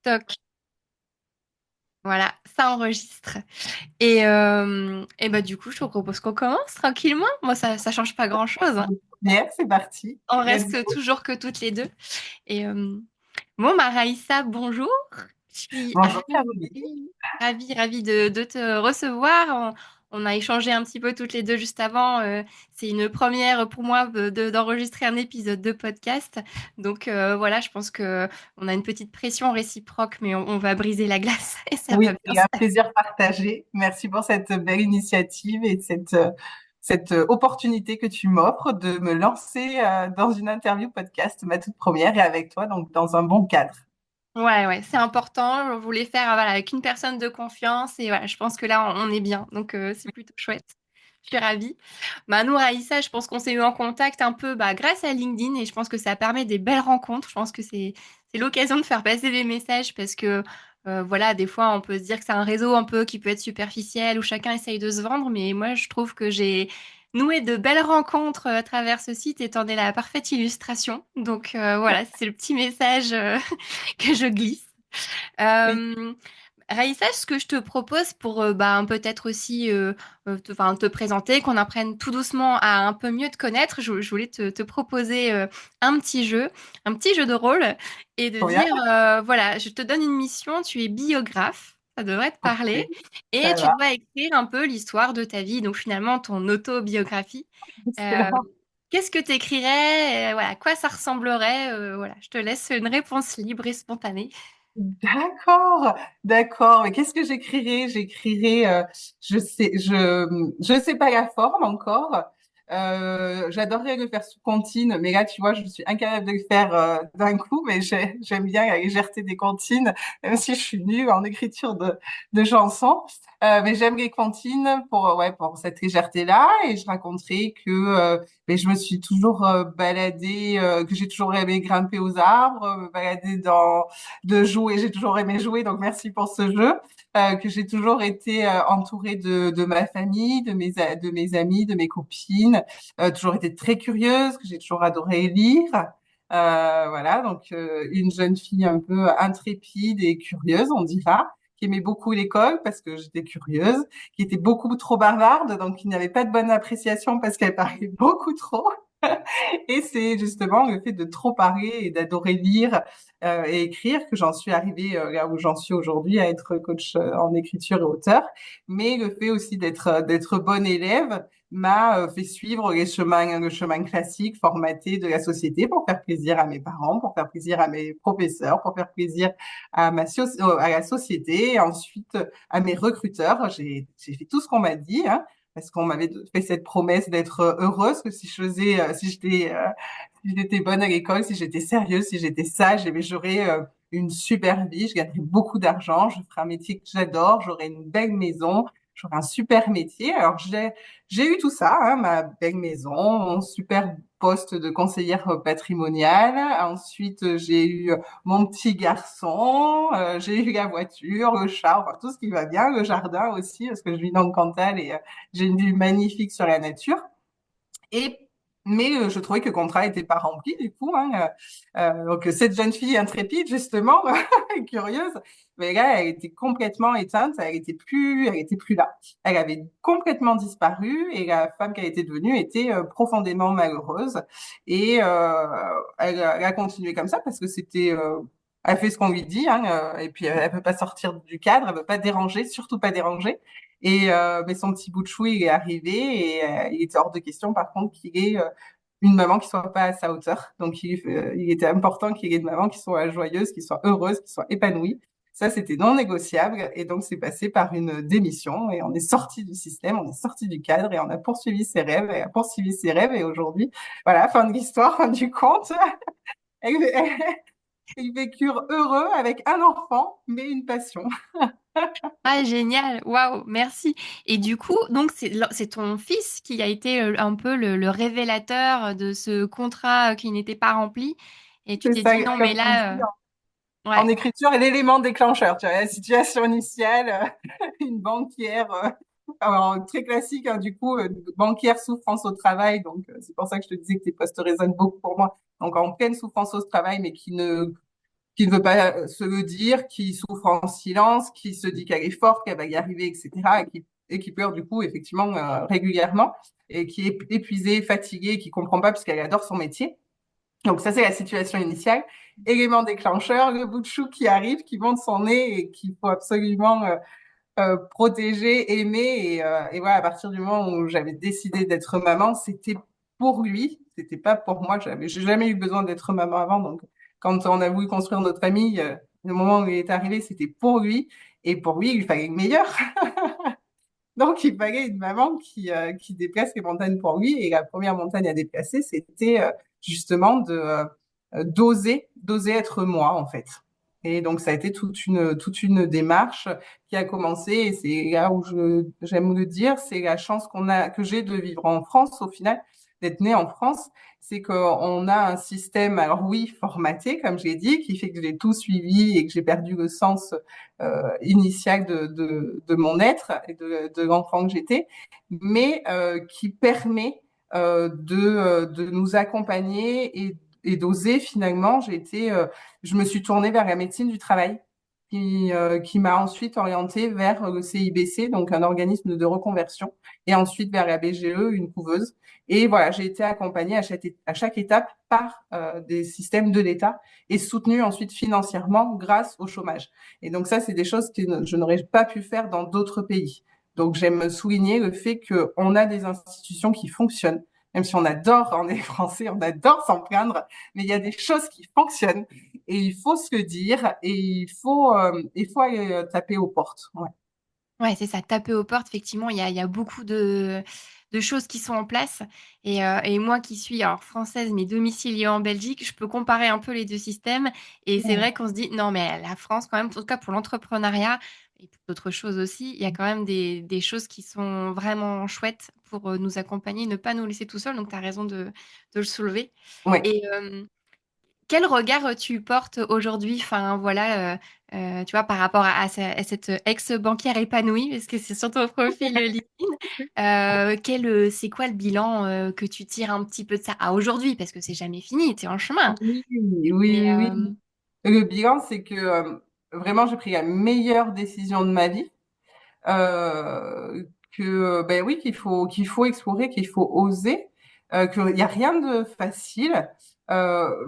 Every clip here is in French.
Toc. Voilà, ça enregistre. Et bah du coup, je te propose qu'on commence tranquillement. Moi, ça change pas grand-chose, hein. Bien, c'est parti. On Let's reste go. toujours que toutes les deux. Et bon, bah Raïssa, bonjour. Je suis Bonjour Caroline. ravie de te recevoir. On a échangé un petit peu toutes les deux juste avant. C'est une première pour moi d'enregistrer un épisode de podcast. Donc voilà, je pense que on a une petite pression réciproque, mais on va briser la glace et ça va Oui, bien et se un passer. plaisir partagé. Merci pour cette belle initiative et cette opportunité que tu m'offres de me lancer dans une interview podcast, ma toute première, et avec toi, donc dans un bon cadre. Ouais, c'est important. Je voulais faire voilà, avec une personne de confiance et voilà, je pense que là, on est bien. Donc, c'est plutôt chouette. Je suis ravie. Bah, nous, Raïssa, je pense qu'on s'est eu en contact un peu bah, grâce à LinkedIn et je pense que ça permet des belles rencontres. Je pense que c'est l'occasion de faire passer des messages parce que voilà, des fois, on peut se dire que c'est un réseau un peu qui peut être superficiel où chacun essaye de se vendre, mais moi, je trouve que j'ai noué de belles rencontres à travers ce site et t'en es la parfaite illustration. Donc voilà, c'est le petit message que je glisse. Oui, Euh, Raïssa, ce que je te propose pour bah, peut-être aussi te présenter, qu'on apprenne tout doucement à un peu mieux te connaître, je voulais te proposer un petit jeu de rôle et de trop bien. dire, voilà, je te donne une mission, tu es biographe, ça devrait te Ok, parler, et ça tu va. dois écrire un peu l'histoire de ta vie, donc finalement ton autobiographie. Euh, Excellent. Qu'est-ce que tu écrirais? Voilà, à quoi ça ressemblerait? Voilà, je te laisse une réponse libre et spontanée. D'accord, d'accord. Mais qu'est-ce que j'écrirai? J'écrirai, je sais pas la forme encore. J'adorerais le faire sous comptine, mais là, tu vois, je suis incapable de le faire d'un coup. Mais j'aime bien la légèreté des comptines, même si je suis nulle en écriture de chansons. Mais j'aime les comptines pour cette légèreté-là. Et je raconterai que mais je me suis toujours baladée, que j'ai toujours aimé grimper aux arbres, me balader de jouer. J'ai toujours aimé jouer, donc merci pour ce jeu. Que j'ai toujours été entourée de ma famille, de mes amis, de mes copines. Toujours été très curieuse, que j'ai toujours adoré lire. Voilà, donc une jeune fille un peu intrépide et curieuse, on dira, qui aimait beaucoup l'école parce que j'étais curieuse, qui était beaucoup trop bavarde, donc qui n'avait pas de bonne appréciation parce qu'elle parlait beaucoup trop. Et c'est justement le fait de trop parler et d'adorer lire et écrire que j'en suis arrivée là où j'en suis aujourd'hui à être coach en écriture et auteur. Mais le fait aussi d'être bonne élève m'a fait suivre le chemin classique formaté de la société pour faire plaisir à mes parents, pour faire plaisir à mes professeurs, pour faire plaisir à la société et ensuite à mes recruteurs. J'ai fait tout ce qu'on m'a dit, hein, parce qu'on m'avait fait cette promesse d'être heureuse, que si je faisais, si j'étais bonne à l'école, si j'étais sérieuse, si j'étais sage, eh bien, j'aurais une super vie, je gagnerais beaucoup d'argent, je ferais un métier que j'adore, j'aurais une belle maison, j'aurais un super métier. Alors j'ai eu tout ça, hein, ma belle maison, mon super poste de conseillère patrimoniale. Ensuite, j'ai eu mon petit garçon, j'ai eu la voiture, le chat, enfin tout ce qui va bien, le jardin aussi, parce que je vis dans le Cantal et j'ai une vue magnifique sur la nature. Et mais je trouvais que le contrat était pas rempli du coup. Hein, donc cette jeune fille intrépide justement, curieuse, mais là elle était complètement éteinte, elle était plus là. Elle avait complètement disparu et la femme qu'elle était devenue était profondément malheureuse. Et elle a continué comme ça parce que c'était elle fait ce qu'on lui dit, hein, et puis elle peut pas sortir du cadre, elle veut pas déranger, surtout pas déranger. Et mais son petit bout de chou, il est arrivé et il était hors de question, par contre, qu'il ait une maman qui soit pas à sa hauteur. Donc, il était important qu'il y ait une maman qui soit joyeuse, qui soit heureuse, qui soit épanouie. Ça, c'était non négociable. Et donc, c'est passé par une démission et on est sorti du système, on est sorti du cadre et on a poursuivi ses rêves et a poursuivi ses rêves. Et aujourd'hui, voilà, fin de l'histoire, fin du conte. Ils vécurent heureux avec un enfant, mais une passion. Ah, génial. Waouh, merci. Et du coup, donc, c'est ton fils qui a été un peu le révélateur de ce contrat qui n'était pas rempli. Et tu C'est t'es ça, dit, non, mais comme on là, dit en ouais, écriture est l'élément déclencheur. Tu vois, la situation initiale, une banquière, alors, très classique, hein, du coup, banquière souffrance au travail. Donc, c'est pour ça que je te disais que tes postes résonnent beaucoup pour moi. Donc, en pleine souffrance au travail, mais qui ne veut pas se le dire, qui souffre en silence, qui se dit qu'elle est forte, qu'elle va y arriver, etc. Et qui pleure du coup effectivement régulièrement et qui est épuisée, fatiguée, qui comprend pas parce qu'elle adore son métier. Donc ça c'est la situation initiale. Élément déclencheur, le bout de chou qui arrive, qui monte son nez et qu'il faut absolument protéger, aimer. Et voilà, à partir du moment où j'avais décidé d'être maman, c'était pour lui, c'était pas pour moi. J'ai jamais eu besoin d'être maman avant. Donc, quand on a voulu construire notre famille, le moment où il est arrivé, c'était pour lui. Et pour lui, il fallait le meilleur. Donc, il fallait une maman qui déplace les montagnes pour lui. Et la première montagne à déplacer, c'était justement d'oser être moi, en fait. Et donc, ça a été toute une démarche qui a commencé. Et c'est là où j'aime le dire, c'est la chance que j'ai de vivre en France, au final, d'être née en France. C'est qu'on a un système, alors oui, formaté, comme j'ai dit, qui fait que j'ai tout suivi et que j'ai perdu le sens initial de mon être et de l'enfant que j'étais, mais qui permet de nous accompagner et d'oser finalement. Je me suis tournée vers la médecine du travail qui m'a ensuite orientée vers le CIBC, donc un organisme de reconversion, et ensuite vers la BGE, une couveuse. Et voilà, j'ai été accompagnée à chaque étape par des systèmes de l'État et soutenue ensuite financièrement grâce au chômage. Et donc ça, c'est des choses que je n'aurais pas pu faire dans d'autres pays. Donc j'aime souligner le fait qu'on a des institutions qui fonctionnent, même si on adore, on est français, on adore s'en plaindre, mais il y a des choses qui fonctionnent et il faut se le dire et il faut aller taper aux portes. Ouais. Ouais, c'est ça, taper aux portes, effectivement, il y a beaucoup de choses qui sont en place. Et moi qui suis alors, française, mais domiciliée en Belgique, je peux comparer un peu les deux systèmes. Et c'est vrai qu'on se dit, non, mais la France, quand même, en tout cas pour l'entrepreneuriat et pour d'autres choses aussi, il y a quand même des choses qui sont vraiment chouettes pour nous accompagner, ne pas nous laisser tout seuls. Donc, tu as raison de le soulever. Ouais. Et, quel regard tu portes aujourd'hui, enfin voilà, tu vois, par rapport à cette ex-banquière épanouie, parce que c'est sur ton profil LinkedIn, c'est quoi le bilan que tu tires un petit peu de ça à aujourd'hui, parce que c'est jamais fini, tu es en chemin. Oui, oui, Mais oui, oui. Le bilan, c'est que vraiment, j'ai pris la meilleure décision de ma vie. Euh, ben oui, qu'il faut explorer, qu'il faut oser, qu'il n'y a rien de facile,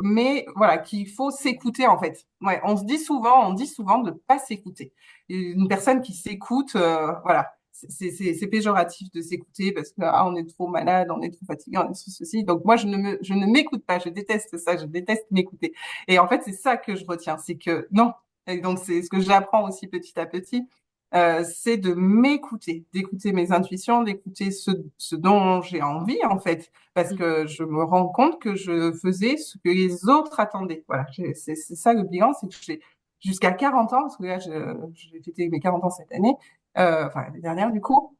mais voilà, qu'il faut s'écouter en fait. Ouais, on dit souvent de pas s'écouter. Et une personne qui s'écoute, voilà, c'est péjoratif de s'écouter parce que on est trop malade, on est trop fatigué, on est trop ceci. Donc moi, je ne m'écoute pas, je déteste ça, je déteste m'écouter. Et en fait, c'est ça que je retiens, c'est que non. Et donc c'est ce que j'apprends aussi petit à petit c'est de m'écouter, d'écouter mes intuitions, d'écouter ce dont j'ai envie en fait, parce que je me rends compte que je faisais ce que les autres attendaient. Voilà, c'est ça le bilan, c'est que j'ai jusqu'à 40 ans, parce que là j'ai fêté mes 40 ans cette année, enfin l'année dernière du coup,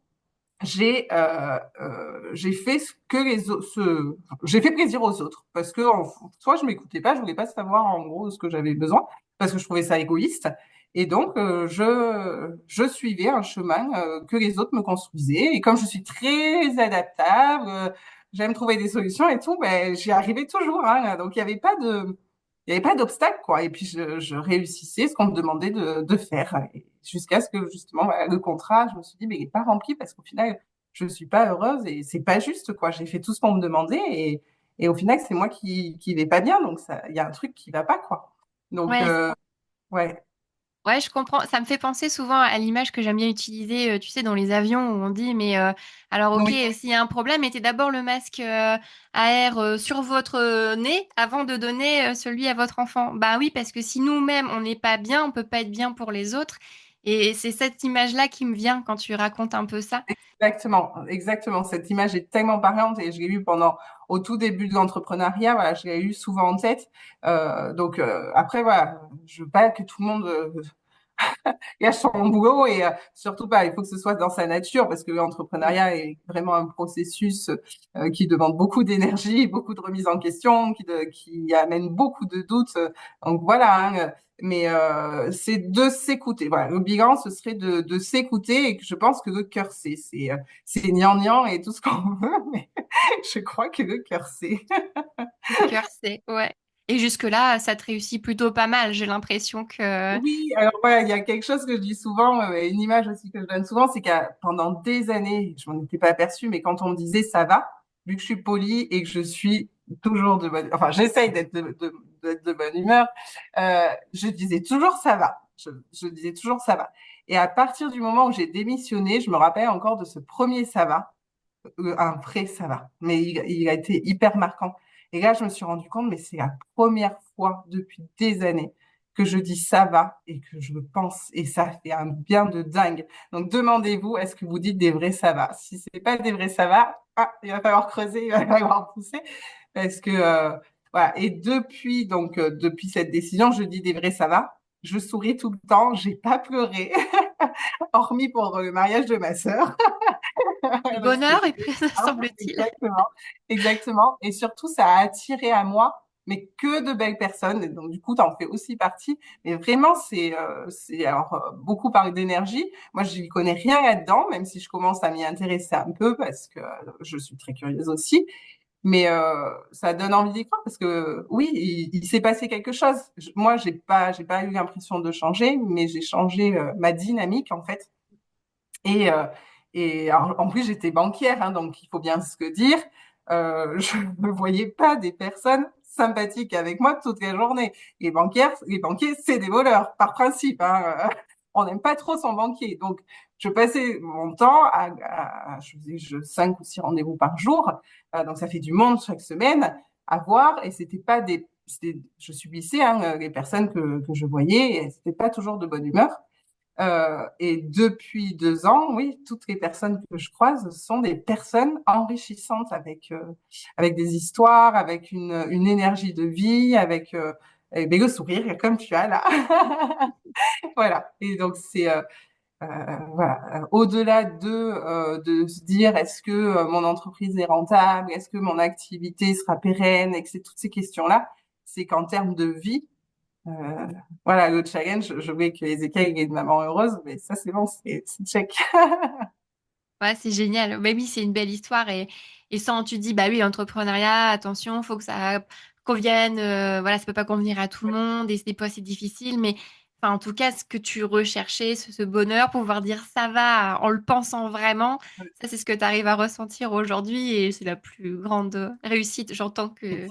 j'ai fait ce que les autres, j'ai fait plaisir aux autres, parce que soit je m'écoutais pas, je voulais pas savoir en gros ce que j'avais besoin, parce que je trouvais ça égoïste. Et donc, je suivais un chemin que les autres me construisaient. Et comme je suis très adaptable, j'aime trouver des solutions et tout, ben, j'y arrivais toujours. Hein. Donc, il y avait pas d'obstacle, quoi. Et puis, je réussissais ce qu'on me demandait de faire. Et jusqu'à ce que, justement, voilà, le contrat, je me suis dit, mais il n'est pas rempli parce qu'au final, je suis pas heureuse et c'est pas juste, quoi. J'ai fait tout ce qu'on me demandait et au final, c'est moi qui vais pas bien. Donc, ça, il y a un truc qui va pas, quoi. Donc, ouais, ouais. ouais, je comprends. Ça me fait penser souvent à l'image que j'aime bien utiliser, tu sais, dans les avions où on dit, mais alors ok, Oui. s'il y a un problème, mettez d'abord le masque à air sur votre nez avant de donner celui à votre enfant. Bah oui, parce que si nous-mêmes on n'est pas bien, on peut pas être bien pour les autres. Et c'est cette image-là qui me vient quand tu racontes un peu ça. Exactement, exactement. Cette image est tellement parlante et je l'ai eue au tout début de l'entrepreneuriat. Voilà, je l'ai eu souvent en tête. Donc après, voilà, je veux pas que tout le monde gâche son boulot et surtout pas. Il faut que ce soit dans sa nature parce que Mm. l'entrepreneuriat est vraiment un processus qui demande beaucoup d'énergie, beaucoup de remise en question, qui amène beaucoup de doutes. Donc voilà. Hein, mais c'est de s'écouter. Voilà, le bilan, ce serait de s'écouter et que je pense que le cœur sait. C'est gnangnan et tout ce qu'on veut, mais je crois que le cœur sait. Le cœur, c'est ouais. Et jusque-là, ça te réussit plutôt pas mal. J'ai l'impression que... Oui, alors voilà, il y a quelque chose que je dis souvent, une image aussi que je donne souvent, c'est que pendant des années, je m'en étais pas aperçue, mais quand on me disait ça va, vu que je suis polie et que je suis toujours de bonne, enfin j'essaye d'être de bonne humeur, je disais toujours ça va. Je disais toujours ça va. Et à partir du moment où j'ai démissionné, je me rappelle encore de ce premier ça va, un vrai ça va, mais il a été hyper marquant. Et là, je me suis rendu compte, mais c'est la première fois depuis des années que je dis ça va et que je le pense, et ça fait un bien de dingue. Donc, demandez-vous, est-ce que vous dites des vrais ça va? Si c'est pas des vrais ça va, ah, il va falloir creuser, il va falloir pousser, parce que voilà. Et depuis depuis cette décision, je dis des vrais ça va. Je souris tout le temps, j'ai pas pleuré, hormis pour le mariage de ma sœur. Le Donc, bonheur, et puis, semble-t-il. exactement, exactement. Et surtout, ça a attiré à moi, mais que de belles personnes. Et donc, du coup, tu en fais aussi partie. Mais vraiment, c'est alors beaucoup parler d'énergie. Moi, je n'y connais rien là-dedans, même si je commence à m'y intéresser un peu parce que je suis très curieuse aussi. Mais ça donne envie d'y croire parce que oui, il s'est passé quelque chose. Moi, j'ai pas eu l'impression de changer, mais j'ai changé ma dynamique en fait. Et, euh, et alors, en plus, j'étais banquière, hein, donc il faut bien se le dire. Je ne voyais pas des personnes sympathiques avec moi toute la journée. Les banquiers, c'est des voleurs, par principe. Hein. On n'aime pas trop son banquier. Donc, je passais mon temps je faisais 5 ou 6 rendez-vous par jour. Donc, ça fait du monde chaque semaine à voir. Et c'était pas je subissais hein, les personnes que je voyais et c'était pas toujours de bonne humeur. Et depuis 2 ans, oui, toutes les personnes que je croise sont des personnes enrichissantes avec des histoires, avec une énergie de vie, avec le sourire, comme tu as là. Voilà. Et donc, voilà. Au-delà de se dire est-ce que mon entreprise est rentable, est-ce que mon activité sera pérenne, et que c'est toutes ces questions-là, c'est qu'en termes de vie, euh, voilà, le challenge, je voulais que Ezekiel ait une maman heureuse, mais ça, c'est bon, c'est check. Ouais, c'est génial. Bah oui, c'est une belle histoire. Et sans, tu dis, bah oui, l'entrepreneuriat, attention, faut que ça convienne. Voilà, ça peut pas convenir à tout le monde et des fois, c'est difficile. Mais enfin, en tout cas, ce que tu recherchais, ce bonheur, pouvoir dire ça va en le pensant vraiment, ça, c'est ce que tu arrives à ressentir aujourd'hui et c'est la plus grande réussite, j'entends que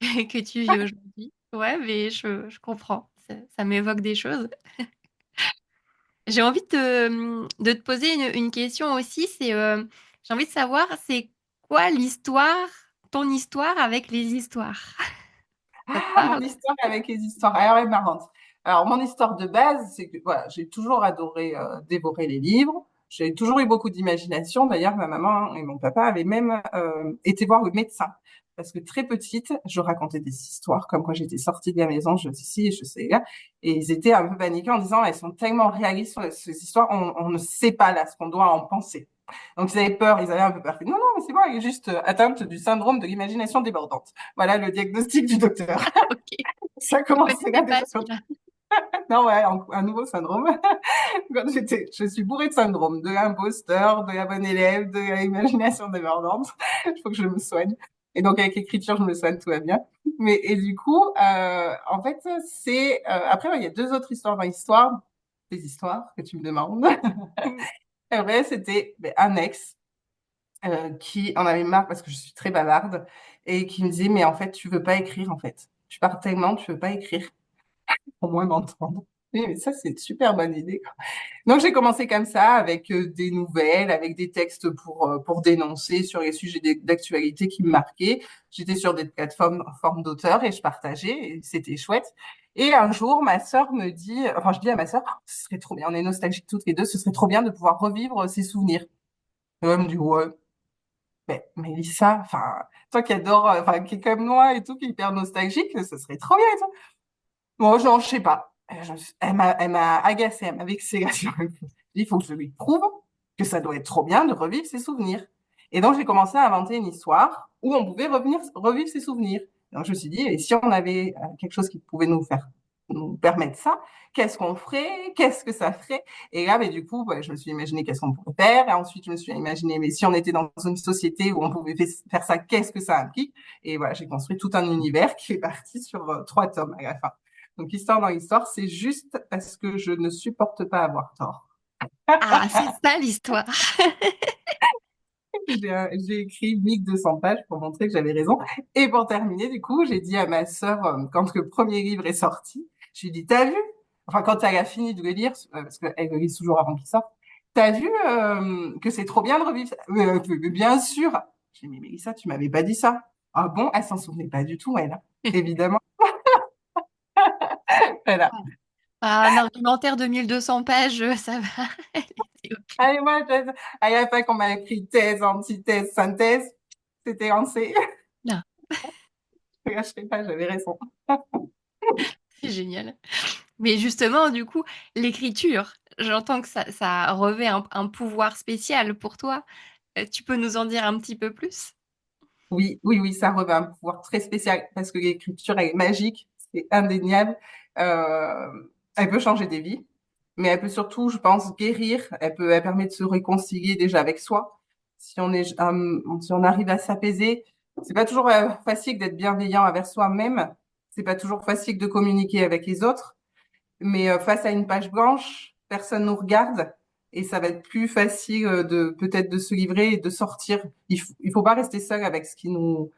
tu vis aujourd'hui. Ouais, mais je comprends. Ça m'évoque des choses. J'ai envie de te poser une question aussi. J'ai envie de savoir, c'est quoi l'histoire, ton histoire avec les histoires? Ça te Ah, mon parle? histoire avec les histoires. Alors, elle est marrante. Alors, mon histoire de base, c'est que voilà, j'ai toujours adoré dévorer les livres. J'ai toujours eu beaucoup d'imagination. D'ailleurs, ma maman et mon papa avaient même été voir le médecin. Parce que très petite, je racontais des histoires, comme quand j'étais sortie de la maison, je sais ci, je sais là. Et ils étaient un peu paniqués en disant, elles sont tellement réalistes sur ces histoires, on ne sait pas là ce qu'on doit en penser. Donc, ils avaient peur, ils avaient un peu peur. Non, non, mais c'est bon, elle est juste atteinte du syndrome de l'imagination débordante. Voilà le diagnostic du docteur. Ok, Ça a je commencé là connaissais pas déjà. celui-là. Non, ouais, un nouveau syndrome. Je suis bourrée de syndromes, de l'imposteur, de la bonne élève, de l'imagination débordante. Il faut que je me soigne. Et donc, avec l'écriture, je me soigne, tout va bien. Mais, et du coup, en fait, après, ouais, il y a 2 autres histoires dans l'histoire, des histoires que tu me demandes. Mm. Et vrai, c'était ben, un ex qui en avait marre parce que je suis très bavarde et qui me disait, mais en fait, tu veux pas écrire, en fait. Tu parles tellement, tu veux pas écrire au moins m'entendre. Oui, mais ça, c'est une super bonne idée, quoi. Donc, j'ai commencé comme ça, avec des nouvelles, avec des textes pour dénoncer sur les sujets d'actualité qui me marquaient. J'étais sur des plateformes en forme d'auteur et je partageais, et c'était chouette. Et un jour, ma sœur me dit, enfin, je dis à ma sœur, oh, ce serait trop bien, on est nostalgiques toutes les deux, ce serait trop bien de pouvoir revivre ces souvenirs. Et elle me dit, ouais, mais Mélissa, enfin, toi qui adore, enfin, qui est comme moi et tout, qui est hyper nostalgique, ce serait trop bien et tout. Bon, genre, je sais pas. Elle m'a agacée, elle m'a vexée là sur le coup. Il faut que je lui prouve que ça doit être trop bien de revivre ses souvenirs. Et donc, j'ai commencé à inventer une histoire où on pouvait revivre ses souvenirs. Donc, je me suis dit, et si on avait quelque chose qui pouvait nous faire nous permettre ça, qu'est-ce qu'on ferait, qu'est-ce que ça ferait? Et là, du coup, je me suis imaginé qu'est-ce qu'on pourrait faire. Et ensuite, je me suis imaginé, mais si on était dans une société où on pouvait faire ça, qu'est-ce que ça implique? Et voilà, j'ai construit tout un univers qui est parti sur 3 tomes à la fin. Donc, histoire dans l'histoire, c'est juste parce que je ne supporte pas avoir tort. Ah, c'est ça l'histoire. J'ai écrit 1200 pages pour montrer que j'avais raison. Et pour terminer, du coup, j'ai dit à ma sœur, quand le premier livre est sorti, je lui ai dit, t'as vu? Enfin, quand elle a fini de le lire, parce qu'elle le lit toujours avant qu'il sorte, t'as vu que c'est trop bien de revivre ça? Bien sûr. J'ai dit, mais Mélissa, tu m'avais pas dit ça. Ah bon? Elle s'en souvenait pas du tout, elle, hein. Évidemment. Voilà. Un argumentaire de 1200 pages, ça va. Elle était OK. Allez, moi, à la fin qu'on m'a écrit thèse, antithèse, synthèse, c'était lancé. Non, Je ne lâcherai pas, j'avais raison. c'est génial. Mais justement, du coup, l'écriture, j'entends que ça revêt un pouvoir spécial pour toi. Tu peux nous en dire un petit peu plus? Oui, oui, oui, ça revêt un pouvoir très spécial parce que l'écriture, elle est magique, c'est indéniable. Euh, Elle peut changer des vies, mais elle peut surtout, je pense, guérir. Elle permet de se réconcilier déjà avec soi. Si on arrive à s'apaiser, c'est pas toujours facile d'être bienveillant envers soi-même. C'est pas toujours facile de communiquer avec les autres. Mais face à une page blanche, personne nous regarde et ça va être plus facile de peut-être de se livrer et de sortir. Il faut pas rester seul avec ce qui nous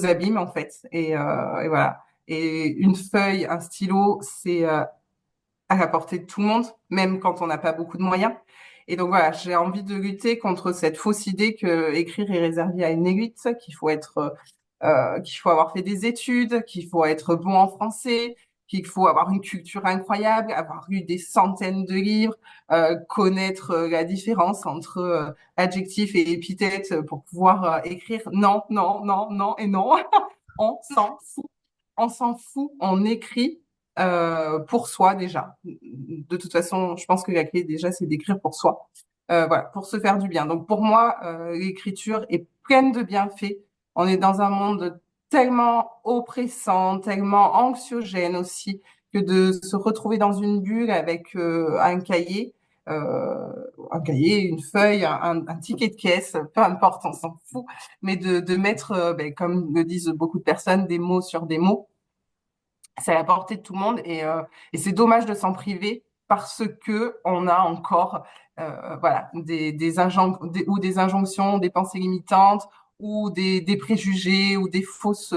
abîme en fait. Et voilà. Et une feuille, un stylo, c'est à la portée de tout le monde, même quand on n'a pas beaucoup de moyens. Et donc voilà, j'ai envie de lutter contre cette fausse idée que écrire est réservé à une élite, qu'il faut avoir fait des études, qu'il faut être bon en français, qu'il faut avoir une culture incroyable, avoir lu des centaines de livres, connaître la différence entre adjectif et épithète pour pouvoir écrire. Non, non, non, non et non. On s'en fout. On s'en fout. On écrit pour soi déjà. De toute façon, je pense que la clé déjà, c'est d'écrire pour soi. Voilà, pour se faire du bien. Donc pour moi, l'écriture est pleine de bienfaits. On est dans un monde tellement oppressant, tellement anxiogène aussi, que de se retrouver dans une bulle avec euh, un cahier, une feuille, un ticket de caisse, peu importe, on s'en fout, mais de mettre, comme le disent beaucoup de personnes, des mots sur des mots, c'est à la portée de tout le monde et c'est dommage de s'en priver parce que on a encore voilà ou des injonctions, des pensées limitantes ou des préjugés ou des fausses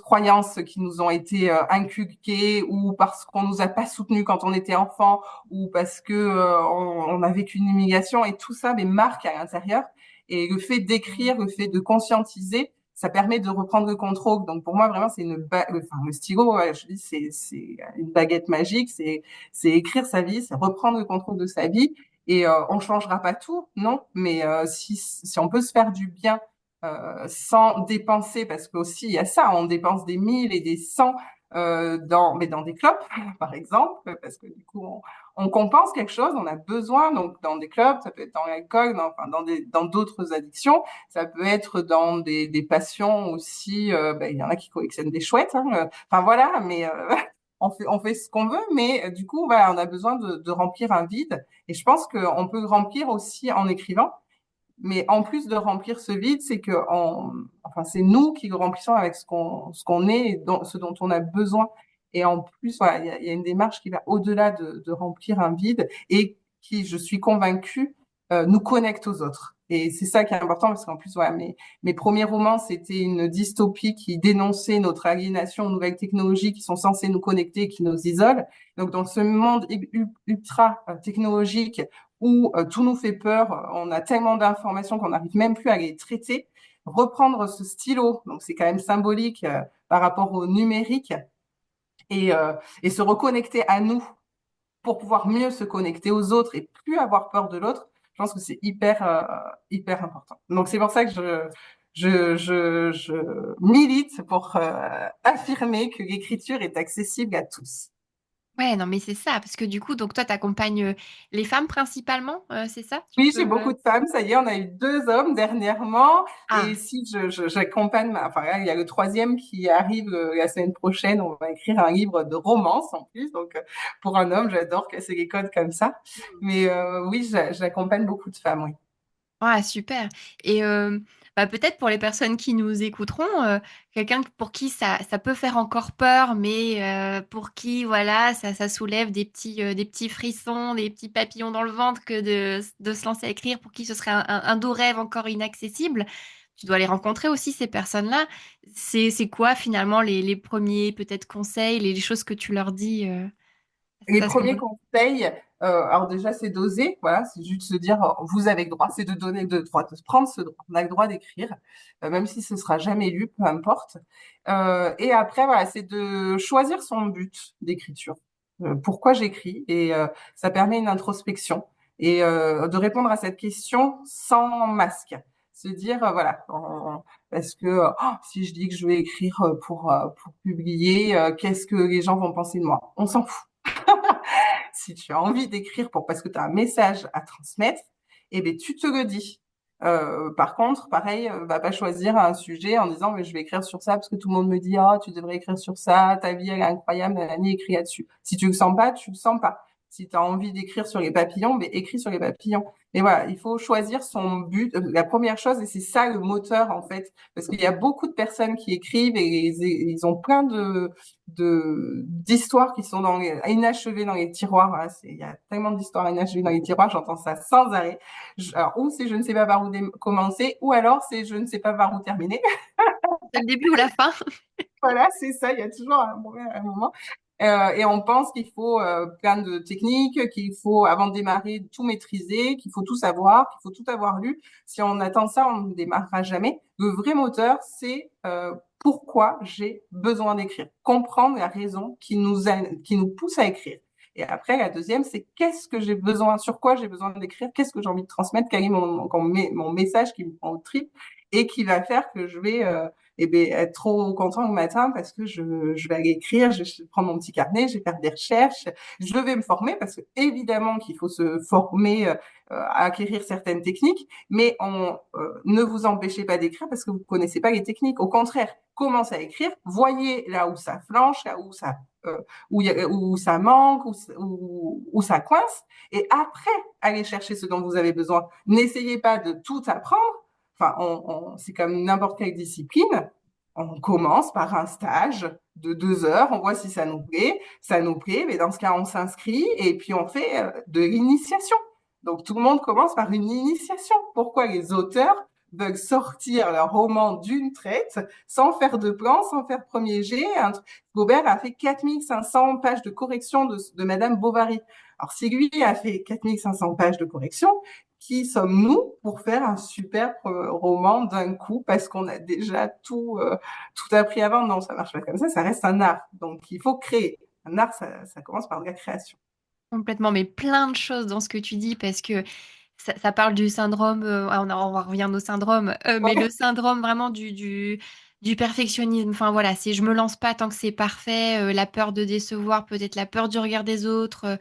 croyances qui nous ont été inculquées ou parce qu'on nous a pas soutenus quand on était enfant ou parce que on a vécu une humiliation et tout ça mais marque à l'intérieur et le fait d'écrire, le fait de conscientiser ça permet de reprendre le contrôle. Donc pour moi vraiment enfin le stylo, ouais, je dis c'est une baguette magique, c'est écrire sa vie, c'est reprendre le contrôle de sa vie et on changera pas tout, non, mais si on peut se faire du bien sans dépenser parce que aussi il y a ça, on dépense des 1000 et des 100 dans des clopes par exemple parce que du coup on compense quelque chose, on a besoin donc dans des clubs, ça peut être dans l'alcool, enfin dans d'autres addictions, ça peut être dans des passions aussi. Il y en a qui collectionnent des chouettes. Hein, enfin voilà, mais on fait ce qu'on veut, mais du coup, voilà, on a besoin de remplir un vide. Et je pense qu'on peut le remplir aussi en écrivant. Mais en plus de remplir ce vide, enfin, c'est nous qui le remplissons avec ce qu'on est, et ce dont on a besoin. Et en plus, voilà, il y a une démarche qui va au-delà de remplir un vide et qui, je suis convaincue, nous connecte aux autres. Et c'est ça qui est important parce qu'en plus, voilà, mes premiers romans, c'était une dystopie qui dénonçait notre aliénation aux nouvelles technologies qui sont censées nous connecter et qui nous isolent. Donc, dans ce monde ultra technologique où tout nous fait peur, on a tellement d'informations qu'on n'arrive même plus à les traiter. Reprendre ce stylo, donc c'est quand même symbolique par rapport au numérique, et se reconnecter à nous pour pouvoir mieux se connecter aux autres et plus avoir peur de l'autre, je pense que c'est hyper important. Donc c'est pour ça que je milite pour affirmer que l'écriture est accessible à tous. Ouais, non, mais c'est ça, parce que du coup, donc toi, t'accompagnes les femmes principalement, c'est ça? Tu Oui, j'ai peux. beaucoup de femmes. Ça y est, on a eu 2 hommes dernièrement. Et Ah, si j'accompagne, enfin, là, il y a le troisième qui arrive la semaine prochaine. On va écrire un livre de romance en plus. Donc, pour un homme, j'adore casser les codes comme ça. Mais oui, j'accompagne beaucoup de femmes, oui. ouais, super. Et bah, peut-être pour les personnes qui nous écouteront, quelqu'un pour qui ça peut faire encore peur, mais pour qui, voilà, ça soulève des petits frissons, des petits papillons dans le ventre que de se lancer à écrire, pour qui ce serait un doux rêve encore inaccessible. Tu dois les rencontrer aussi, ces personnes-là. C'est quoi finalement les premiers peut-être conseils, les choses que tu leur dis Les à ce premiers moment-là? conseils, alors déjà, c'est d'oser, voilà, c'est juste se dire, vous avez le droit, c'est de donner le droit, de prendre ce droit. On a le droit d'écrire, même si ce sera jamais lu, peu importe. Et après, voilà, c'est de choisir son but d'écriture. Pourquoi j'écris? Et ça permet une introspection et de répondre à cette question sans masque. Se dire, voilà, est-ce que si je dis que je vais écrire pour publier, qu'est-ce que les gens vont penser de moi? On s'en fout. Si tu as envie d'écrire parce que tu as un message à transmettre, eh bien, tu te le dis. Par contre, pareil, va pas choisir un sujet en disant mais je vais écrire sur ça parce que tout le monde me dit ah tu devrais écrire sur ça, ta vie elle est incroyable, nanani, écris là-dessus. Si tu le sens pas, tu le sens pas. Si tu as envie d'écrire sur les papillons, mais écris sur les papillons. Mais voilà, il faut choisir son but. La première chose, et c'est ça le moteur en fait, parce qu'il y a beaucoup de personnes qui écrivent et ils ont plein d'histoires qui sont inachevées dans les tiroirs. Voilà, il y a tellement d'histoires inachevées dans les tiroirs, j'entends ça sans arrêt. Alors, ou c'est je ne sais pas par où commencer, ou alors c'est je ne sais pas par où terminer. C'est le début ou la fin? Voilà, c'est ça, il y a toujours un moment. Et on pense qu'il faut plein de techniques, qu'il faut, avant de démarrer, tout maîtriser, qu'il faut tout savoir, qu'il faut tout avoir lu. Si on attend ça, on ne démarrera jamais. Le vrai moteur, c'est pourquoi j'ai besoin d'écrire. Comprendre la raison qui nous pousse à écrire. Et après, la deuxième, c'est qu'est-ce que j'ai besoin, sur quoi j'ai besoin d'écrire, qu'est-ce que j'ai envie de transmettre, quel est mon message qui me prend au trip et qui va faire que je vais être trop content le matin parce que je vais aller écrire, je vais prendre mon petit carnet, je vais faire des recherches, je vais me former parce que évidemment qu'il faut se former à acquérir certaines techniques, mais ne vous empêchez pas d'écrire parce que vous ne connaissez pas les techniques. Au contraire, commencez à écrire, voyez là où ça flanche, là où ça où ça manque, où ça coince, et après, allez chercher ce dont vous avez besoin. N'essayez pas de tout apprendre. Enfin, c'est comme n'importe quelle discipline. On commence par un stage de 2 heures, on voit si ça nous plaît, mais dans ce cas, on s'inscrit et puis on fait de l'initiation. Donc, tout le monde commence par une initiation. Pourquoi les auteurs veulent sortir leur roman d'une traite sans faire de plan, sans faire premier jet? Gobert a fait 4500 pages de correction de Madame Bovary. Alors, si lui a fait 4500 pages de correction, qui sommes-nous pour faire un super roman d'un coup parce qu'on a déjà tout appris avant? Non, ça marche pas comme ça reste un art. Donc, il faut créer. Un art, ça commence par de la création. Complètement, mais plein de choses dans ce que tu dis parce que ça parle du syndrome, on va revenir au syndrome, mais le syndrome vraiment du perfectionnisme. Enfin voilà, c'est je me lance pas tant que c'est parfait, la peur de décevoir, peut-être la peur du regard des autres,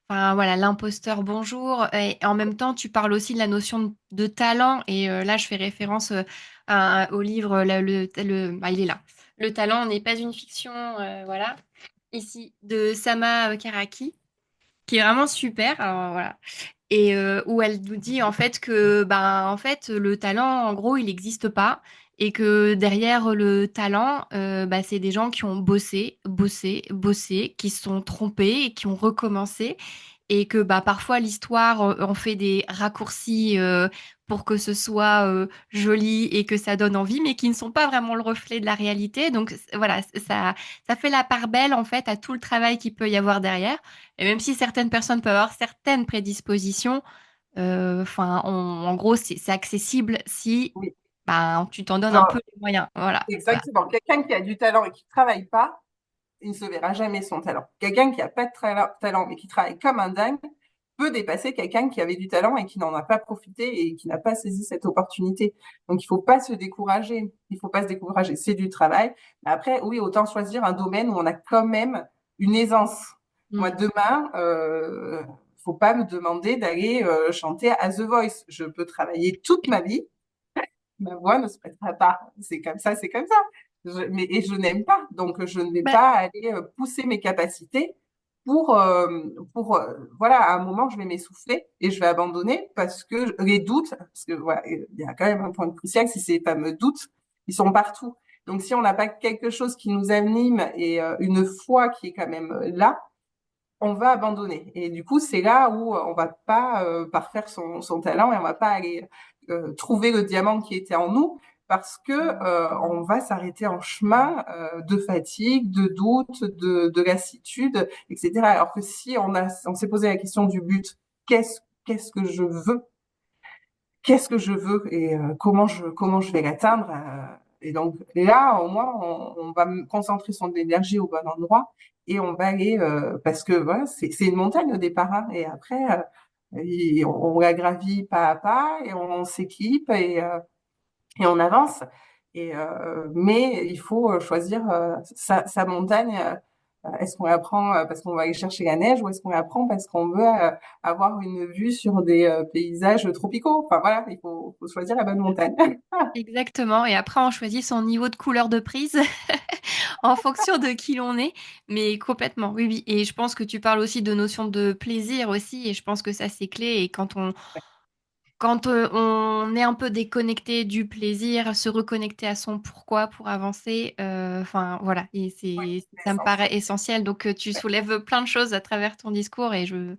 enfin voilà, l'imposteur, bonjour. Et en même temps, tu parles aussi de la notion de talent, et là, je fais référence au livre, bah, il est là. Le talent n'est pas une fiction, voilà, ici, de Sama Karaki qui est vraiment super. Alors, voilà. Et où elle nous dit en fait que ben en fait le talent en gros il n'existe pas et que derrière le talent bah, c'est des gens qui ont bossé, qui se sont trompés et qui ont recommencé et que bah parfois l'histoire en fait des raccourcis pour que ce soit joli et que ça donne envie mais qui ne sont pas vraiment le reflet de la réalité. Donc voilà, ça fait la part belle en fait à tout le travail qu'il peut y avoir derrière. Et même si certaines personnes peuvent avoir certaines prédispositions, enfin, en gros, c'est accessible si Oui. ben, tu t'en donnes un Alors, peu les moyens. Voilà. Voilà. exactement. Quelqu'un qui a du talent et qui ne travaille pas, il ne se verra jamais son talent. Quelqu'un qui n'a pas de talent mais qui travaille comme un dingue peut dépasser quelqu'un qui avait du talent et qui n'en a pas profité et qui n'a pas saisi cette opportunité. Donc, il ne faut pas se décourager. Il ne faut pas se décourager. C'est du travail. Mais après, oui, autant choisir un domaine où on a quand même une aisance. Moi, Mm. demain, faut pas me demander d'aller chanter à The Voice. Je peux travailler toute ma vie, ma voix ne se prêtera pas. C'est comme ça, c'est comme ça. Et je n'aime pas, donc je ne vais Bah, pas aller pousser mes capacités voilà, à un moment, je vais m'essouffler et je vais abandonner parce que les doutes, parce que voilà, il y a quand même un point crucial, c'est ces fameux doutes, ils sont partout. Donc, si on n'a pas quelque chose qui nous anime et une foi qui est quand même là, on va abandonner. Et du coup, c'est là où on va pas parfaire son talent et on va pas aller trouver le diamant qui était en nous parce que on va s'arrêter en chemin de fatigue, de doute, de lassitude, etc. Alors que si on s'est posé la question du but, qu'est-ce que je veux? Qu'est-ce que je veux et comment je vais l'atteindre. Et donc là, au moins, on va concentrer son énergie au bon endroit et on va aller parce que voilà, c'est une montagne au départ hein, et après on la gravit pas à pas et on s'équipe et on avance. Mais il faut choisir sa montagne. Est-ce qu'on la prend parce qu'on va aller chercher la neige ou est-ce qu'on la prend parce qu'on veut avoir une vue sur des paysages tropicaux? Enfin voilà, faut choisir la bonne montagne. exactement. Et après, on choisit son niveau de couleur de prise en fonction de qui l'on est. Mais complètement, oui, oui. Et je pense que tu parles aussi de notion de plaisir aussi. Et je pense que ça, c'est clé. Et quand on est un peu déconnecté du plaisir, se reconnecter à son pourquoi pour avancer, enfin voilà, et Oui, ça me essentiel. paraît essentiel. Donc tu soulèves plein de choses à travers ton discours et je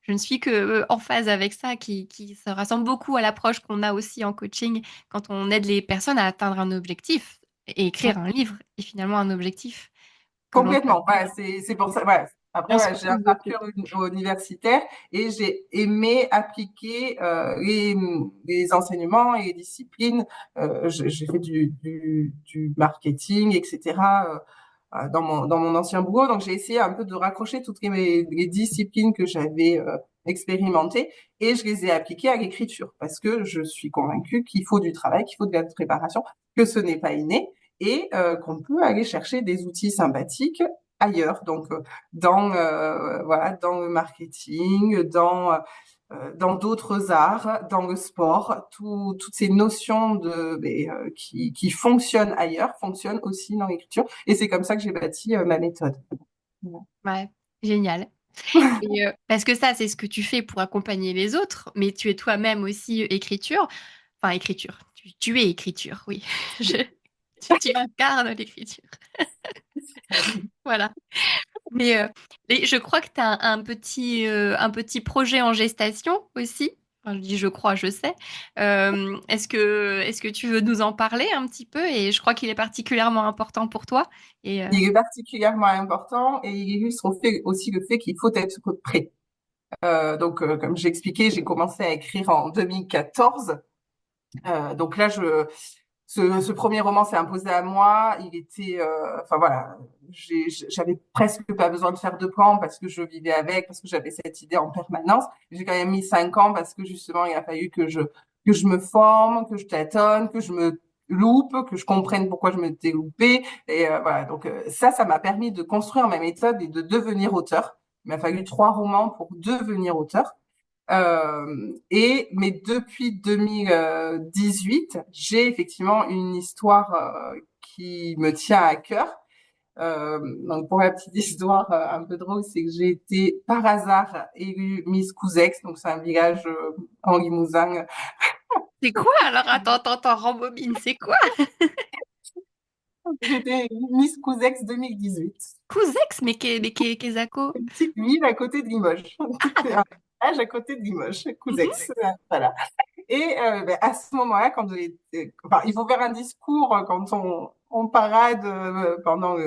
ne suis que en phase avec ça, qui se rassemble beaucoup à l'approche qu'on a aussi en coaching quand on aide les personnes à atteindre un objectif et écrire un livre est finalement un objectif que l'on peut Complètement. Voilà, atteindre. c'est pour ça. Voilà. Après, On se voilà, j'ai un retrouve beaucoup. parcours universitaire et j'ai aimé appliquer les enseignements et les disciplines. J'ai fait du marketing, etc. Dans mon ancien boulot. Donc, j'ai essayé un peu de raccrocher toutes les disciplines que j'avais expérimentées et je les ai appliquées à l'écriture parce que je suis convaincue qu'il faut du travail, qu'il faut de la préparation, que ce n'est pas inné et qu'on peut aller chercher des outils sympathiques ailleurs. Donc, voilà, dans le marketing, dans d'autres arts, dans le sport, toutes ces notions qui fonctionnent ailleurs fonctionnent aussi dans l'écriture. Et c'est comme ça que j'ai bâti ma méthode. Voilà. Ouais, génial. Et parce que ça, c'est ce que tu fais pour accompagner les autres, mais tu es toi-même aussi écriture. Enfin, écriture. Tu es écriture, oui. Je- tu incarnes l'écriture. Voilà. Mais je crois que tu as un petit projet en gestation aussi. Enfin, je dis je crois, je sais. Est-ce que tu veux nous en parler un petit peu? Et je crois qu'il est particulièrement important pour toi. Et Il est particulièrement important et il illustre aussi le fait qu'il faut être prêt. Comme j'ai expliqué, j'ai commencé à écrire en 2014. Donc là, ce premier roman s'est imposé à moi. Il était, enfin voilà, j'avais presque pas besoin de faire de plan parce que je vivais avec, parce que j'avais cette idée en permanence. J'ai quand même mis 5 ans parce que justement, il a fallu que je me forme, que je tâtonne, que je me loupe, que je comprenne pourquoi je m'étais loupée. Et voilà, donc ça m'a permis de construire ma méthode et de devenir auteur. Il m'a fallu 3 romans pour devenir auteur. Mais depuis 2018, j'ai effectivement une histoire qui me tient à cœur. Donc pour la petite histoire un peu drôle, c'est que j'ai été par hasard élue Miss Couzex, donc c'est un village en Limousin. c'est quoi alors? Attends, rembobine, c'est quoi? J'ai été Miss Couzex 2018. Cousex, Kezako. Une petite ville à côté de Limoges. C'est un village à côté de Limoges, Mhm. Couzex. Voilà. Et à ce moment-là, enfin, il faut faire un discours quand on parade pendant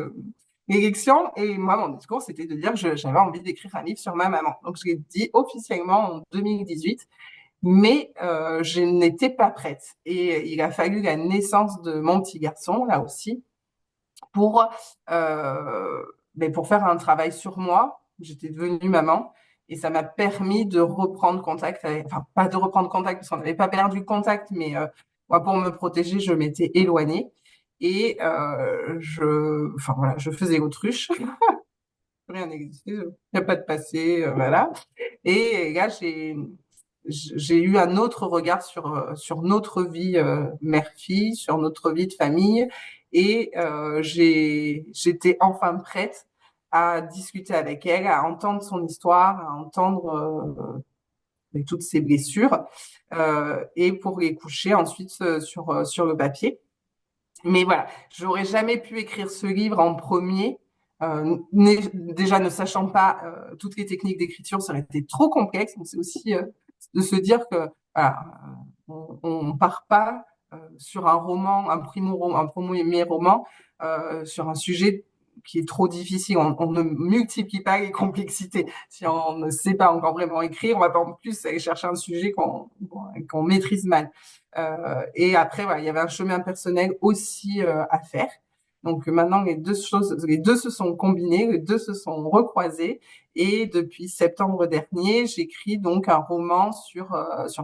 l'élection. Et moi, mon discours, c'était de dire que j'avais envie d'écrire un livre sur ma maman. Donc, je l'ai dit officiellement en 2018, mais je n'étais pas prête. Et il a fallu la naissance de mon petit garçon, là aussi, pour, pour faire un travail sur moi. J'étais devenue maman et ça m'a permis de reprendre contact enfin, pas de reprendre contact parce qu'on n'avait pas perdu contact, mais moi, pour me protéger, je m'étais éloignée et enfin voilà, je faisais l'autruche. plus rien n'existe, il n'y a pas de passé, voilà. Et là, j'ai eu un autre regard sur notre vie mère-fille, sur notre vie de famille, et j'étais enfin prête à discuter avec elle, à entendre son histoire, à entendre toutes ses blessures, et pour les coucher ensuite sur le papier. Mais voilà, j'aurais jamais pu écrire ce livre en premier. Déjà ne sachant pas toutes les techniques d'écriture, ça aurait été trop complexe. Donc c'est aussi de se dire que voilà, on part pas sur un roman, un premier roman sur un sujet qui est trop difficile. On ne multiplie pas les complexités. Si on ne sait pas encore vraiment écrire, on va pas en plus aller chercher un sujet qu'on maîtrise mal. Et après, voilà, il y avait un chemin personnel aussi à faire. Donc maintenant, les deux se sont combinés, les deux se sont recroisés. Et depuis septembre dernier, j'écris donc un roman sur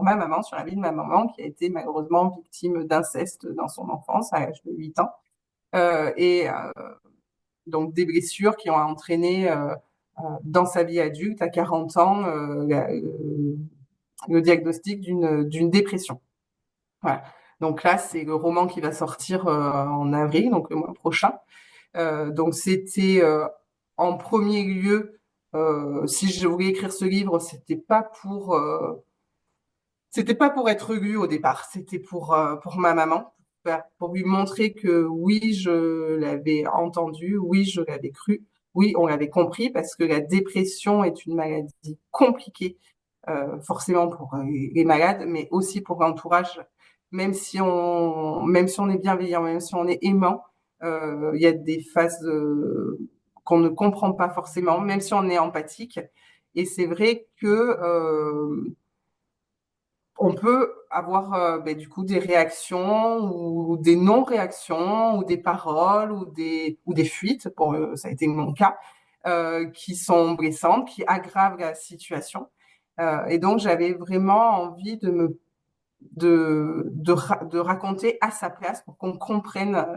ma maman, sur la vie de ma maman, qui a été malheureusement victime d'inceste dans son enfance à l'âge de 8 ans. Et donc des blessures qui ont entraîné dans sa vie adulte, à 40 ans, le diagnostic d'une dépression. Voilà. Donc là, c'est le roman qui va sortir en avril, donc le mois prochain. Donc c'était en premier lieu, si je voulais écrire ce livre, c'était pas pour être lu au départ, c'était pour ma maman, pour lui montrer que oui, je l'avais entendu, oui, je l'avais cru, oui, on l'avait compris, parce que la dépression est une maladie compliquée, forcément pour les malades, mais aussi pour l'entourage. Même si on est bienveillant, même si on est aimant, il y a des phases qu'on ne comprend pas forcément, même si on est empathique. Et c'est vrai que on peut avoir du coup des réactions ou des non-réactions ou des paroles ou des fuites, ça a été mon cas, qui sont blessantes, qui aggravent la situation. Et donc j'avais vraiment envie de raconter à sa place pour qu'on comprenne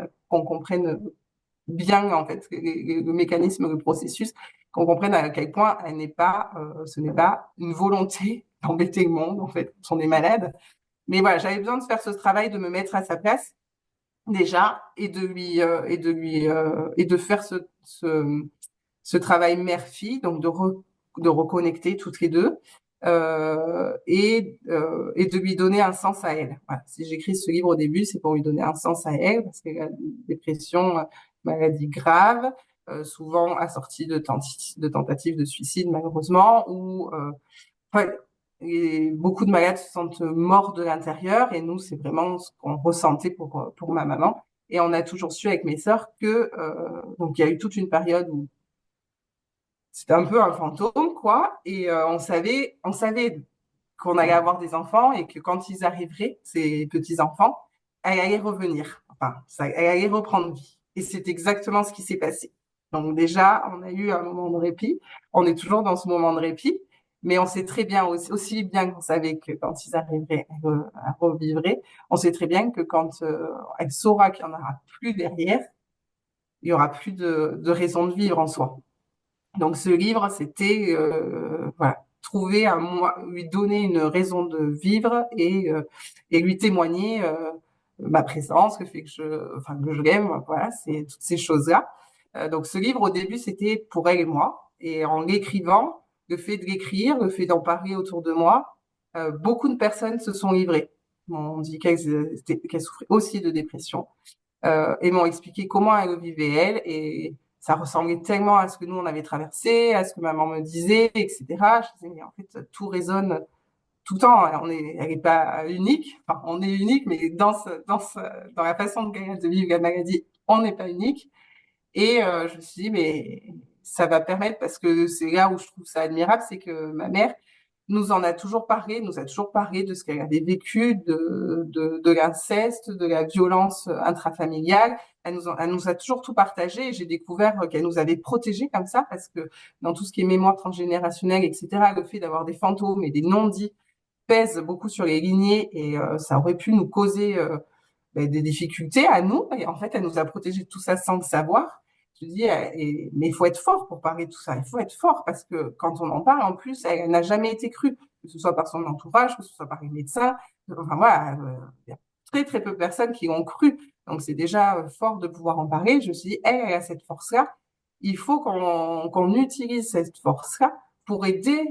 bien en fait le mécanisme, le processus, qu'on comprenne à quel point ce n'est pas une volonté d'embêter le monde en fait, on est malade. Mais voilà, j'avais besoin de faire ce travail, de me mettre à sa place déjà et de faire ce travail mère-fille, donc de reconnecter toutes les deux et de lui donner un sens à elle. Voilà. Si j'écris ce livre au début, c'est pour lui donner un sens à elle, parce que la dépression, maladie grave, souvent assortie de tentatives de suicide malheureusement, ou enfin, et beaucoup de malades se sentent morts de l'intérieur, et nous, c'est vraiment ce qu'on ressentait pour ma maman. Et on a toujours su avec mes sœurs que donc il y a eu toute une période où c'était un peu un fantôme, quoi. Et on savait qu'on allait avoir des enfants et que quand ils arriveraient, ces petits-enfants, elle allait revenir. Enfin, elle allait reprendre vie. Et c'est exactement ce qui s'est passé. Donc déjà, on a eu un moment de répit. On est toujours dans ce moment de répit, mais on sait très bien, aussi bien qu'on savait que quand ils arriveraient, elle revivrait, on sait très bien que quand elle saura qu'il n'y en aura plus derrière, il y aura plus de raison de vivre en soi. Donc ce livre, c'était voilà, trouver lui donner une raison de vivre et lui témoigner ma présence, le fait que je l'aime, voilà, c'est toutes ces choses-là. Donc ce livre, au début, c'était pour elle et moi. Et en l'écrivant, le fait de l'écrire, le fait d'en parler autour de moi, beaucoup de personnes se sont livrées. On dit qu'elles souffraient aussi de dépression et m'ont expliqué comment elle le vivait elle, et ça ressemblait tellement à ce que nous on avait traversé, à ce que maman me disait, etc. Je disais mais en fait tout résonne tout le temps. Elle est pas unique. Enfin, on est unique, mais dans la façon de vivre la maladie, on n'est pas unique. Et je me suis dit mais ça va permettre, parce que c'est là où je trouve ça admirable, c'est que ma mère nous a toujours parlé de ce qu'elle avait vécu, de l'inceste, de la violence intrafamiliale. Elle nous a toujours tout partagé, et j'ai découvert qu'elle nous avait protégés comme ça, parce que dans tout ce qui est mémoire transgénérationnelle, etc., le fait d'avoir des fantômes et des non-dits pèse beaucoup sur les lignées, et ça aurait pu nous causer des difficultés à nous. Et en fait, elle nous a protégés de tout ça sans le savoir. Je dis, mais il faut être fort pour parler de tout ça. Il faut être fort parce que quand on en parle, en plus, elle n'a jamais été crue, que ce soit par son entourage, que ce soit par les médecins. Enfin voilà, il y a très très peu de personnes qui ont cru. Donc c'est déjà fort de pouvoir en parler. Je me suis dit, elle a cette force-là. Il faut qu'on utilise cette force-là pour aider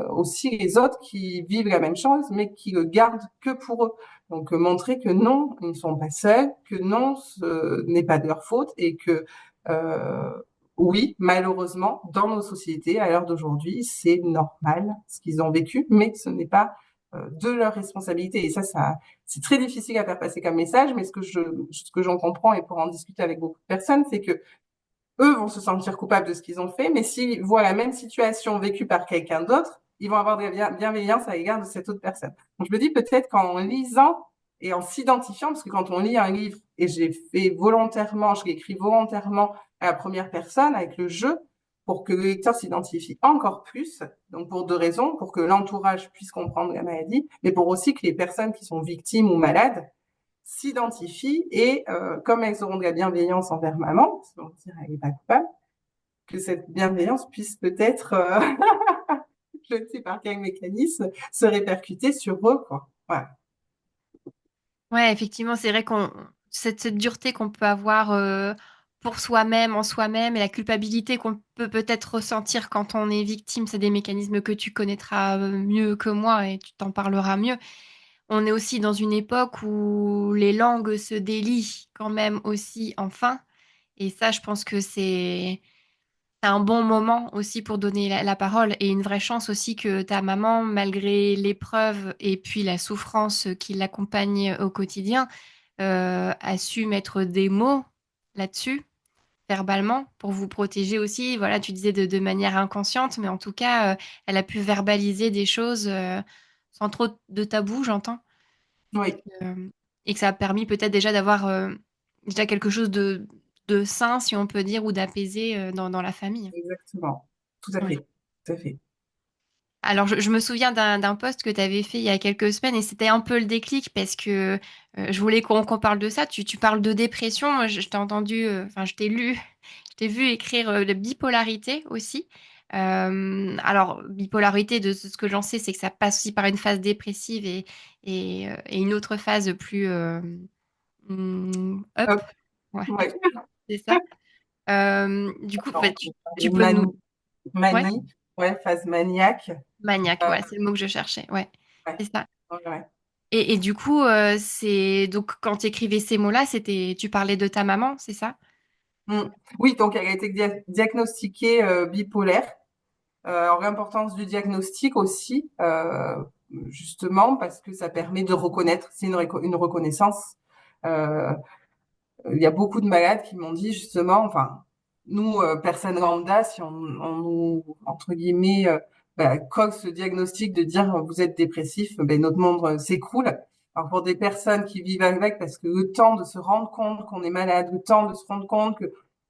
aussi les autres qui vivent la même chose, mais qui le gardent que pour eux. Donc montrer que non, ils ne sont pas seuls, que non, ce n'est pas de leur faute et que euh, oui, malheureusement, dans nos sociétés, à l'heure d'aujourd'hui, c'est normal ce qu'ils ont vécu, mais ce n'est pas de leur responsabilité. Et ça, c'est très difficile à faire passer comme message, mais ce que j'en comprends et pour en discuter avec beaucoup de personnes, c'est que eux vont se sentir coupables de ce qu'ils ont fait, mais s'ils voient la même situation vécue par quelqu'un d'autre, ils vont avoir de la bienveillance à l'égard de cette autre personne. Donc je me dis peut-être qu'en lisant et en s'identifiant, parce que quand on lit un livre, et j'ai fait volontairement, je l'écris volontairement à la première personne avec le jeu, pour que le lecteur s'identifie encore plus, donc pour deux raisons, pour que l'entourage puisse comprendre la maladie, mais pour aussi que les personnes qui sont victimes ou malades s'identifient et comme elles auront de la bienveillance envers maman, parce qu'on dire elle n'est pas coupable, que cette bienveillance puisse peut-être, je ne sais par quel mécanisme, se répercuter sur eux, quoi. Voilà. Ouais, effectivement, c'est vrai qu'on cette dureté qu'on peut avoir pour soi-même, en soi-même, et la culpabilité qu'on peut peut-être ressentir quand on est victime, c'est des mécanismes que tu connaîtras mieux que moi et tu t'en parleras mieux. On est aussi dans une époque où les langues se délient quand même aussi enfin. Et ça, je pense que c'est un bon moment aussi pour donner la parole et une vraie chance aussi que ta maman, malgré l'épreuve et puis la souffrance qui l'accompagne au quotidien, a su mettre des mots là-dessus, verbalement, pour vous protéger aussi. Voilà, tu disais de manière inconsciente, mais en tout cas, elle a pu verbaliser des choses sans trop de tabou, j'entends. Et Oui, que, et que ça a permis peut-être déjà d'avoir déjà quelque chose de sain, si on peut dire, ou d'apaisé dans la famille. exactement. Tout à Ouais. fait. Tout à fait. Alors, je me souviens d'un post que tu avais fait il y a quelques semaines et c'était un peu le déclic parce que je voulais qu'on parle de ça. Tu parles de dépression. Moi, je t'ai entendu, enfin, je t'ai lu, je t'ai vu écrire de bipolarité aussi. Alors, bipolarité, de ce que j'en sais, c'est que ça passe aussi par une phase dépressive et une autre phase plus up. Hop, Ouais, ouais. c'est ça. Du coup, bah, Attends, tu peux manie, nous... Ouais, manie, ouais, phase maniaque. maniaque, Euh, ouais, c'est le mot que je cherchais. Ouais, ouais, c'est ça. ouais, ouais. Et du coup, c'est donc quand tu écrivais ces mots-là, tu parlais de ta maman, c'est ça? Mm. Oui, donc elle a été diagnostiquée bipolaire. Alors l'importance du diagnostic aussi, justement parce que ça permet de reconnaître, c'est une reconnaissance. Euh, il y a beaucoup de malades qui m'ont dit justement, enfin, nous, personnes lambda, si on nous, entre guillemets, colle ce diagnostic de dire vous êtes dépressif, ben, notre monde s'écroule. Alors pour des personnes qui vivent avec, parce que le temps de se rendre compte qu'on est malade, le temps de se rendre compte que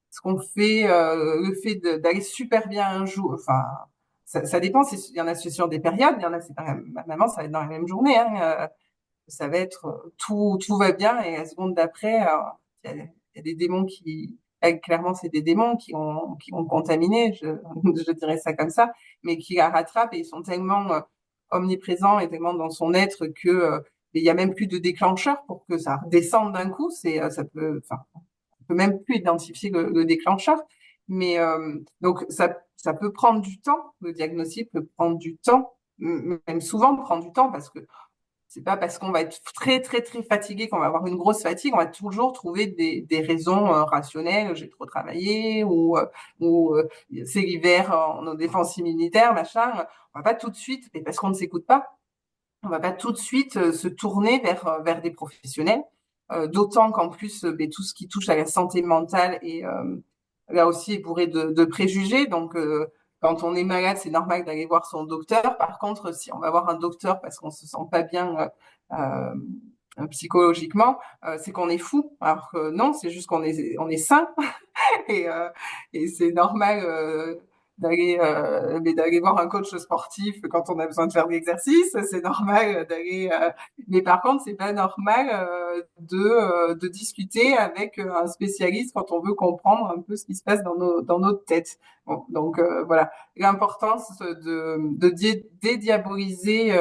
ce qu'on fait, le fait d'aller super bien un jour, enfin, ça dépend. Il y en a c'est sur des périodes, il y en a c'est pas, ma maman, ça va être dans la même journée. Hein, ça va être tout va bien et la seconde d'après, il y a des démons qui clairement c'est des démons qui ont contaminé, je dirais ça comme ça, mais qui la rattrapent et ils sont tellement omniprésents et tellement dans son être que il y a même plus de déclencheur pour que ça redescende d'un coup. C'est ça peut, enfin, on peut même plus identifier le déclencheur, mais donc ça peut prendre du temps. Le diagnostic peut prendre du temps, même souvent prendre du temps parce que c'est pas parce qu'on va être très, très, très fatigué qu'on va avoir une grosse fatigue. On va toujours trouver des raisons rationnelles. J'ai trop travaillé ou c'est l'hiver, nos défenses immunitaires, machin. On va pas tout de suite, et parce qu'on ne s'écoute pas, on va pas tout de suite se tourner vers des professionnels. D'autant qu'en plus, tout ce qui touche à la santé mentale est là aussi est bourré de préjugés. Donc, quand on est malade, c'est normal d'aller voir son docteur. Par contre, si on va voir un docteur parce qu'on se sent pas bien psychologiquement, c'est qu'on est fou. Alors que non, c'est juste qu'on est sain et, et c'est normal d'aller voir un coach sportif quand on a besoin de faire de l'exercice, c'est normal d'aller. Mais par contre, c'est pas normal de discuter avec un spécialiste quand on veut comprendre un peu ce qui se passe dans notre tête. Bon, donc voilà, l'importance de dédiaboliser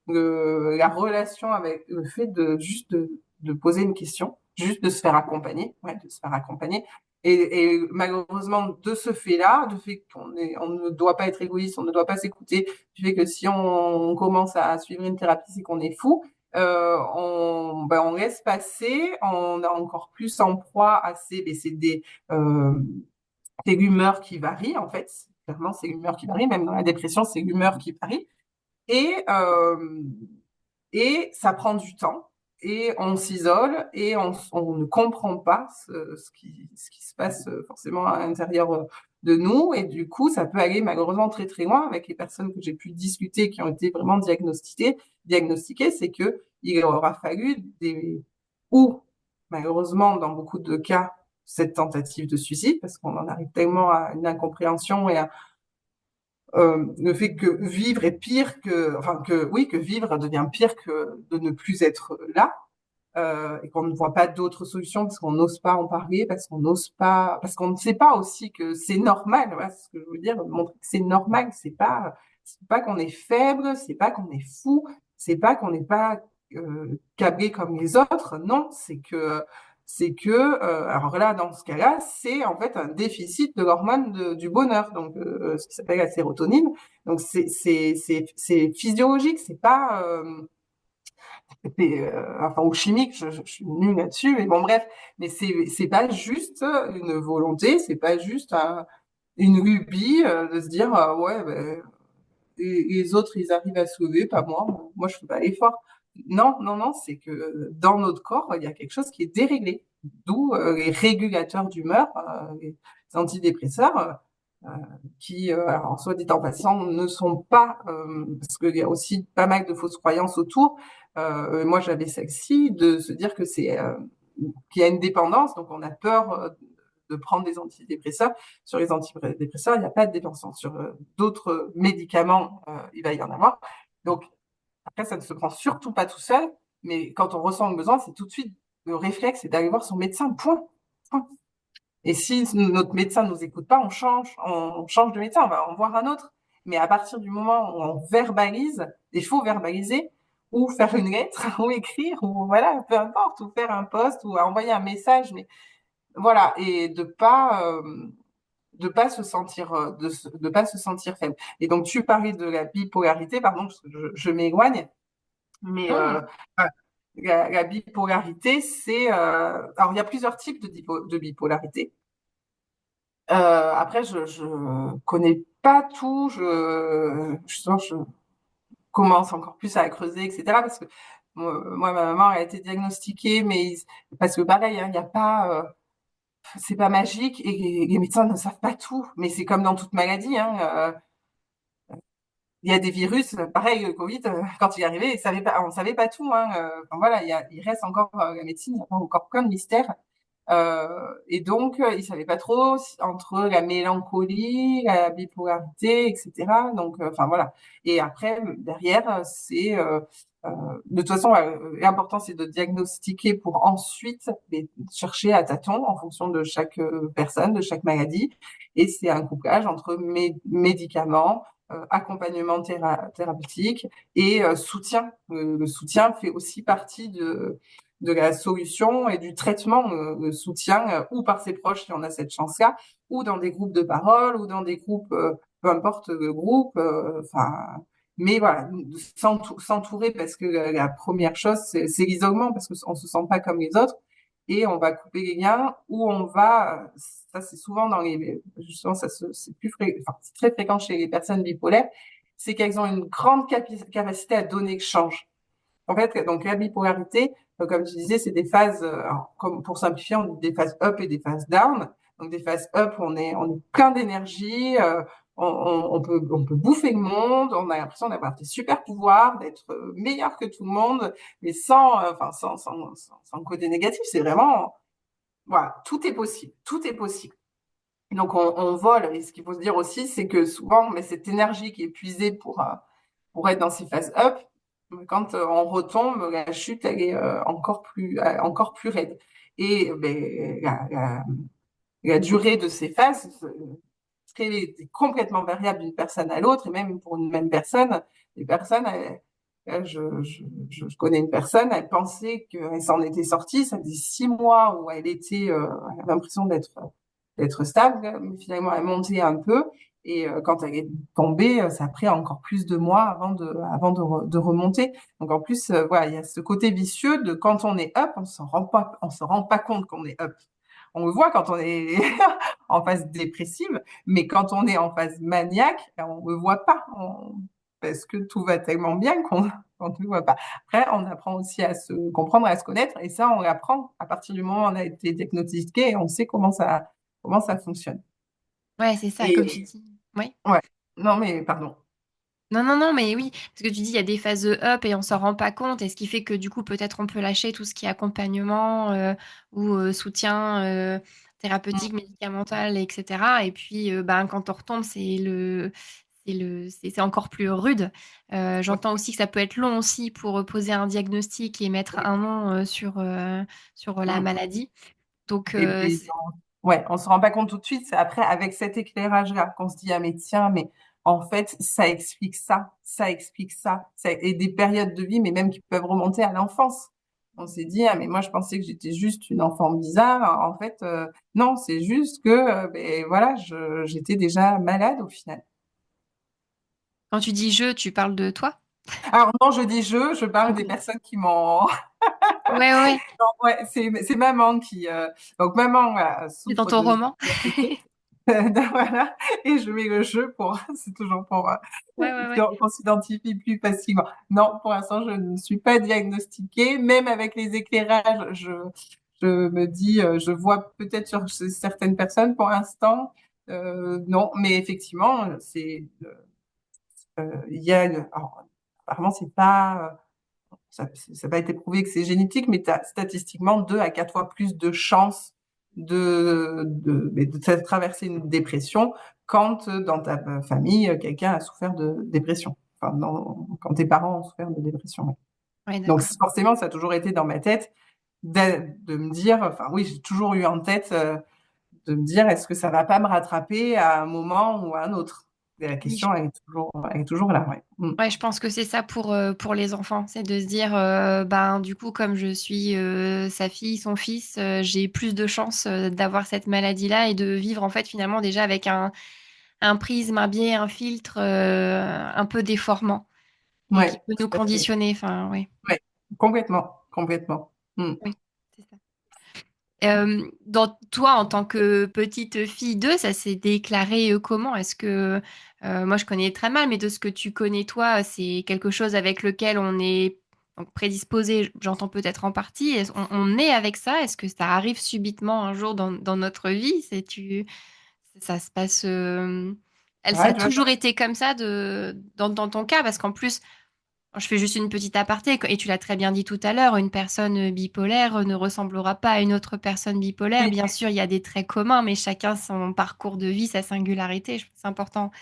la relation avec le fait de juste de poser une question, juste de se faire accompagner, ouais, de se faire accompagner. Et malheureusement, de ce fait-là, du fait on ne doit pas être égoïste, on ne doit pas s'écouter, du fait que si on commence à suivre une thérapie, c'est qu'on est fou, on laisse passer, on est encore plus en proie à euh, c'est l'humeur qui varie, en fait. Clairement, c'est l'humeur qui varie. Même dans la dépression, c'est l'humeur qui varie. Et, euh, et ça prend du temps. Et on s'isole et on ne comprend pas ce qui se passe forcément à l'intérieur de nous. Et du coup, ça peut aller malheureusement très très loin avec les personnes que j'ai pu discuter qui ont été vraiment diagnostiquées, c'est que il aura fallu ou malheureusement dans beaucoup de cas cette tentative de suicide parce qu'on en arrive tellement à une incompréhension et à le fait que vivre est pire que, enfin que oui, que vivre devient pire que de ne plus être là, et qu'on ne voit pas d'autres solutions parce qu'on n'ose pas en parler, parce qu'on n'ose pas, parce qu'on ne sait pas aussi que c'est normal. Voilà, c'est ce que je veux dire, montrer que c'est normal, c'est pas qu'on est faible, c'est pas qu'on est fou, c'est pas qu'on n'est pas câblé comme les autres. Non, c'est que, alors là, dans ce cas-là, c'est en fait un déficit de l'hormone du bonheur, donc ce qui s'appelle la sérotonine. Donc c'est physiologique, c'est pas enfin ou chimique, je suis nulle là-dessus, mais bon bref, mais c'est pas juste une volonté, c'est pas juste une lubie de se dire ouais ben, les autres ils arrivent à se lever, pas moi, moi je fais pas l'effort. Non, non, non, c'est que dans notre corps il y a quelque chose qui est déréglé, d'où les régulateurs d'humeur, les antidépresseurs. Euh, qui, alors, soit dit en passant, ne sont pas, parce qu'il y a aussi pas mal de fausses croyances autour. Moi, j'avais celle-ci de se dire que qu'il y a une dépendance, donc on a peur de prendre des antidépresseurs. Sur les antidépresseurs, il n'y a pas de dépendance. Sur d'autres médicaments, il va y en avoir. Donc, après, ça ne se prend surtout pas tout seul, mais quand on ressent le besoin, c'est tout de suite le réflexe, c'est d'aller voir son médecin, point. Point. Et si notre médecin ne nous écoute pas, on change de médecin, on va en voir un autre. Mais à partir du moment où on verbalise, il faut verbaliser, ou faire une lettre, ou écrire, ou voilà, peu importe, ou faire un post, ou envoyer un message, mais voilà, et de pas se sentir de pas se sentir faible. Et donc tu parlais de la bipolarité, pardon, parce que je m'éloigne, mais Hum, la bipolarité, alors il y a plusieurs types de bipolarité. Après, je connais pas tout. Justement, je commence encore plus à creuser, etc. Parce que moi, ma maman a été diagnostiquée, parce que pareil, hein, il y a pas, c'est pas magique et les médecins ne savent pas tout. Mais c'est comme dans toute maladie, hein. Il y a des virus, pareil, le Covid, quand il est arrivé, on savait pas tout, hein. Enfin, voilà, il reste encore la médecine, il y a encore plein de mystères. Et donc, ils savaient pas trop entre la mélancolie, la bipolarité, etc. Donc, enfin voilà. Et après, derrière, euh, de toute façon, l'important c'est de diagnostiquer pour ensuite chercher à tâtons en fonction de chaque personne, de chaque maladie. Et c'est un couplage entre médicaments, accompagnement thérapeutique et soutien. Le soutien fait aussi partie de la solution et du traitement, le soutien, ou par ses proches si on a cette chance-là, ou dans des groupes de parole, ou dans des groupes, peu importe le groupe, enfin, mais voilà, s'entourer parce que la première chose, c'est l'isolement parce qu'on se sent pas comme les autres et on va couper les liens ou on va, ça c'est souvent justement c'est enfin, c'est très fréquent chez les personnes bipolaires, c'est qu'elles ont une grande capacité à donner le change. En fait, donc la bipolarité, comme je disais, c'est des phases, alors, comme pour simplifier, on dit des phases up et des phases down. Donc des phases up, on est plein d'énergie, on peut bouffer le monde, on a l'impression d'avoir des super pouvoirs, d'être meilleur que tout le monde, mais enfin, sans côté négatif. C'est vraiment, voilà, tout est possible, tout est possible. Donc on vole. Et ce qu'il faut se dire aussi, c'est que souvent, mais cette énergie qui est épuisée pour être dans ces phases up, quand on retombe, la chute, elle est encore plus raide. Et ben, la durée de ces phases serait complètement variable d'une personne à l'autre, et même pour une même personne, les personnes, je connais une personne, elle pensait qu'elle s'en était sortie, ça faisait 6 mois où elle avait l'impression d'être stable, mais finalement elle montait un peu, et quand elle est tombée, ça a pris encore plus de mois de remonter. Donc en plus, voilà, il y a ce côté vicieux de quand on est up, on se rend pas compte qu'on est up. On le voit quand on est en phase dépressive, mais quand on est en phase maniaque, on ne le voit pas parce que tout va tellement bien qu'on ne le voit pas. Après, on apprend aussi à se comprendre, à se connaître, et ça, on l'apprend à partir du moment où on a été diagnostiqué et on sait comment ça fonctionne. Ouais, c'est ça, comme tu Et dis. Ouais. ouais, non, mais pardon. Non, non, non, mais oui, parce que tu dis, il y a des phases up et on s'en rend pas compte, et ce qui fait que du coup, peut-être on peut lâcher tout ce qui est accompagnement ou soutien thérapeutique, médicamental, etc. Et puis, ben, quand on retombe, c'est encore plus rude. Ouais, J'entends aussi que ça peut être long aussi pour poser un diagnostic et mettre oui. un nom sur la Mm. maladie. Donc, Et ouais, on se rend pas compte tout de suite. C'est après, avec cet éclairage-là, qu'on se dit, ah, mais tiens, mais en fait, ça explique ça. Et des périodes de vie, mais même qui peuvent remonter à l'enfance. On s'est dit, ah, mais moi, je pensais que j'étais juste une enfant bizarre. En fait, non, c'est juste que, ben, voilà, j'étais déjà malade au final. quand tu dis je, tu parles de toi? Alors, non, je dis je parle des Ok. personnes qui m'ont. Ouais, ouais, ouais. Non, ouais, c'est maman donc maman C'est dans souffre ton de roman. diabète. Voilà. Et je mets le jeu c'est toujours pour Ouais, ouais, ouais. qu'on s'identifie plus facilement. Non, pour l'instant, je ne suis pas diagnostiquée. Même avec les éclairages, je me dis, je vois peut-être sur certaines personnes pour l'instant. Non, mais effectivement, il y a alors, apparemment, c'est pas, ça n'a pas été prouvé que c'est génétique, mais tu as statistiquement 2 à 4 fois plus de chances de traverser une dépression quand dans ta famille, quelqu'un a souffert de dépression. Enfin, quand tes parents ont souffert de dépression. Ouais. Ouais, Donc d'accord. forcément, ça a toujours été dans ma tête de me dire, enfin oui, j'ai toujours eu en tête de me dire, est-ce que ça va pas me rattraper à un moment ou à un autre? Et la Oui, question, elle est toujours là. Ouais. Mm. ouais, je pense que c'est ça pour les enfants. C'est de se dire, ben, du coup, comme je suis sa fille, son fils, j'ai plus de chances d'avoir cette maladie-là et de vivre, en fait, finalement, déjà avec un prisme, un biais, un filtre un peu déformant et qui Ouais, peut tout nous à fait. conditionner. Enfin, oui, Ouais, complètement, complètement. Mm. oui, c'est ça. Dans toi, en tant que petite fille d'eux, ça s'est déclaré comment? Est-ce que, moi je connais très mal, mais de ce que tu connais toi, c'est quelque chose avec lequel on est donc, prédisposé, j'entends peut-être en partie. On est avec ça? Est-ce que ça arrive subitement un jour dans notre vie? Ça se passe, ça Ouais, a toujours été comme ça dans ton cas? Parce qu'en plus, je fais juste une petite aparté, et tu l'as très bien dit tout à l'heure, une personne bipolaire ne ressemblera pas à une autre personne bipolaire. oui, Bien sûr, il y a des traits communs, mais chacun son parcours de vie, sa singularité. Je trouve que c'est important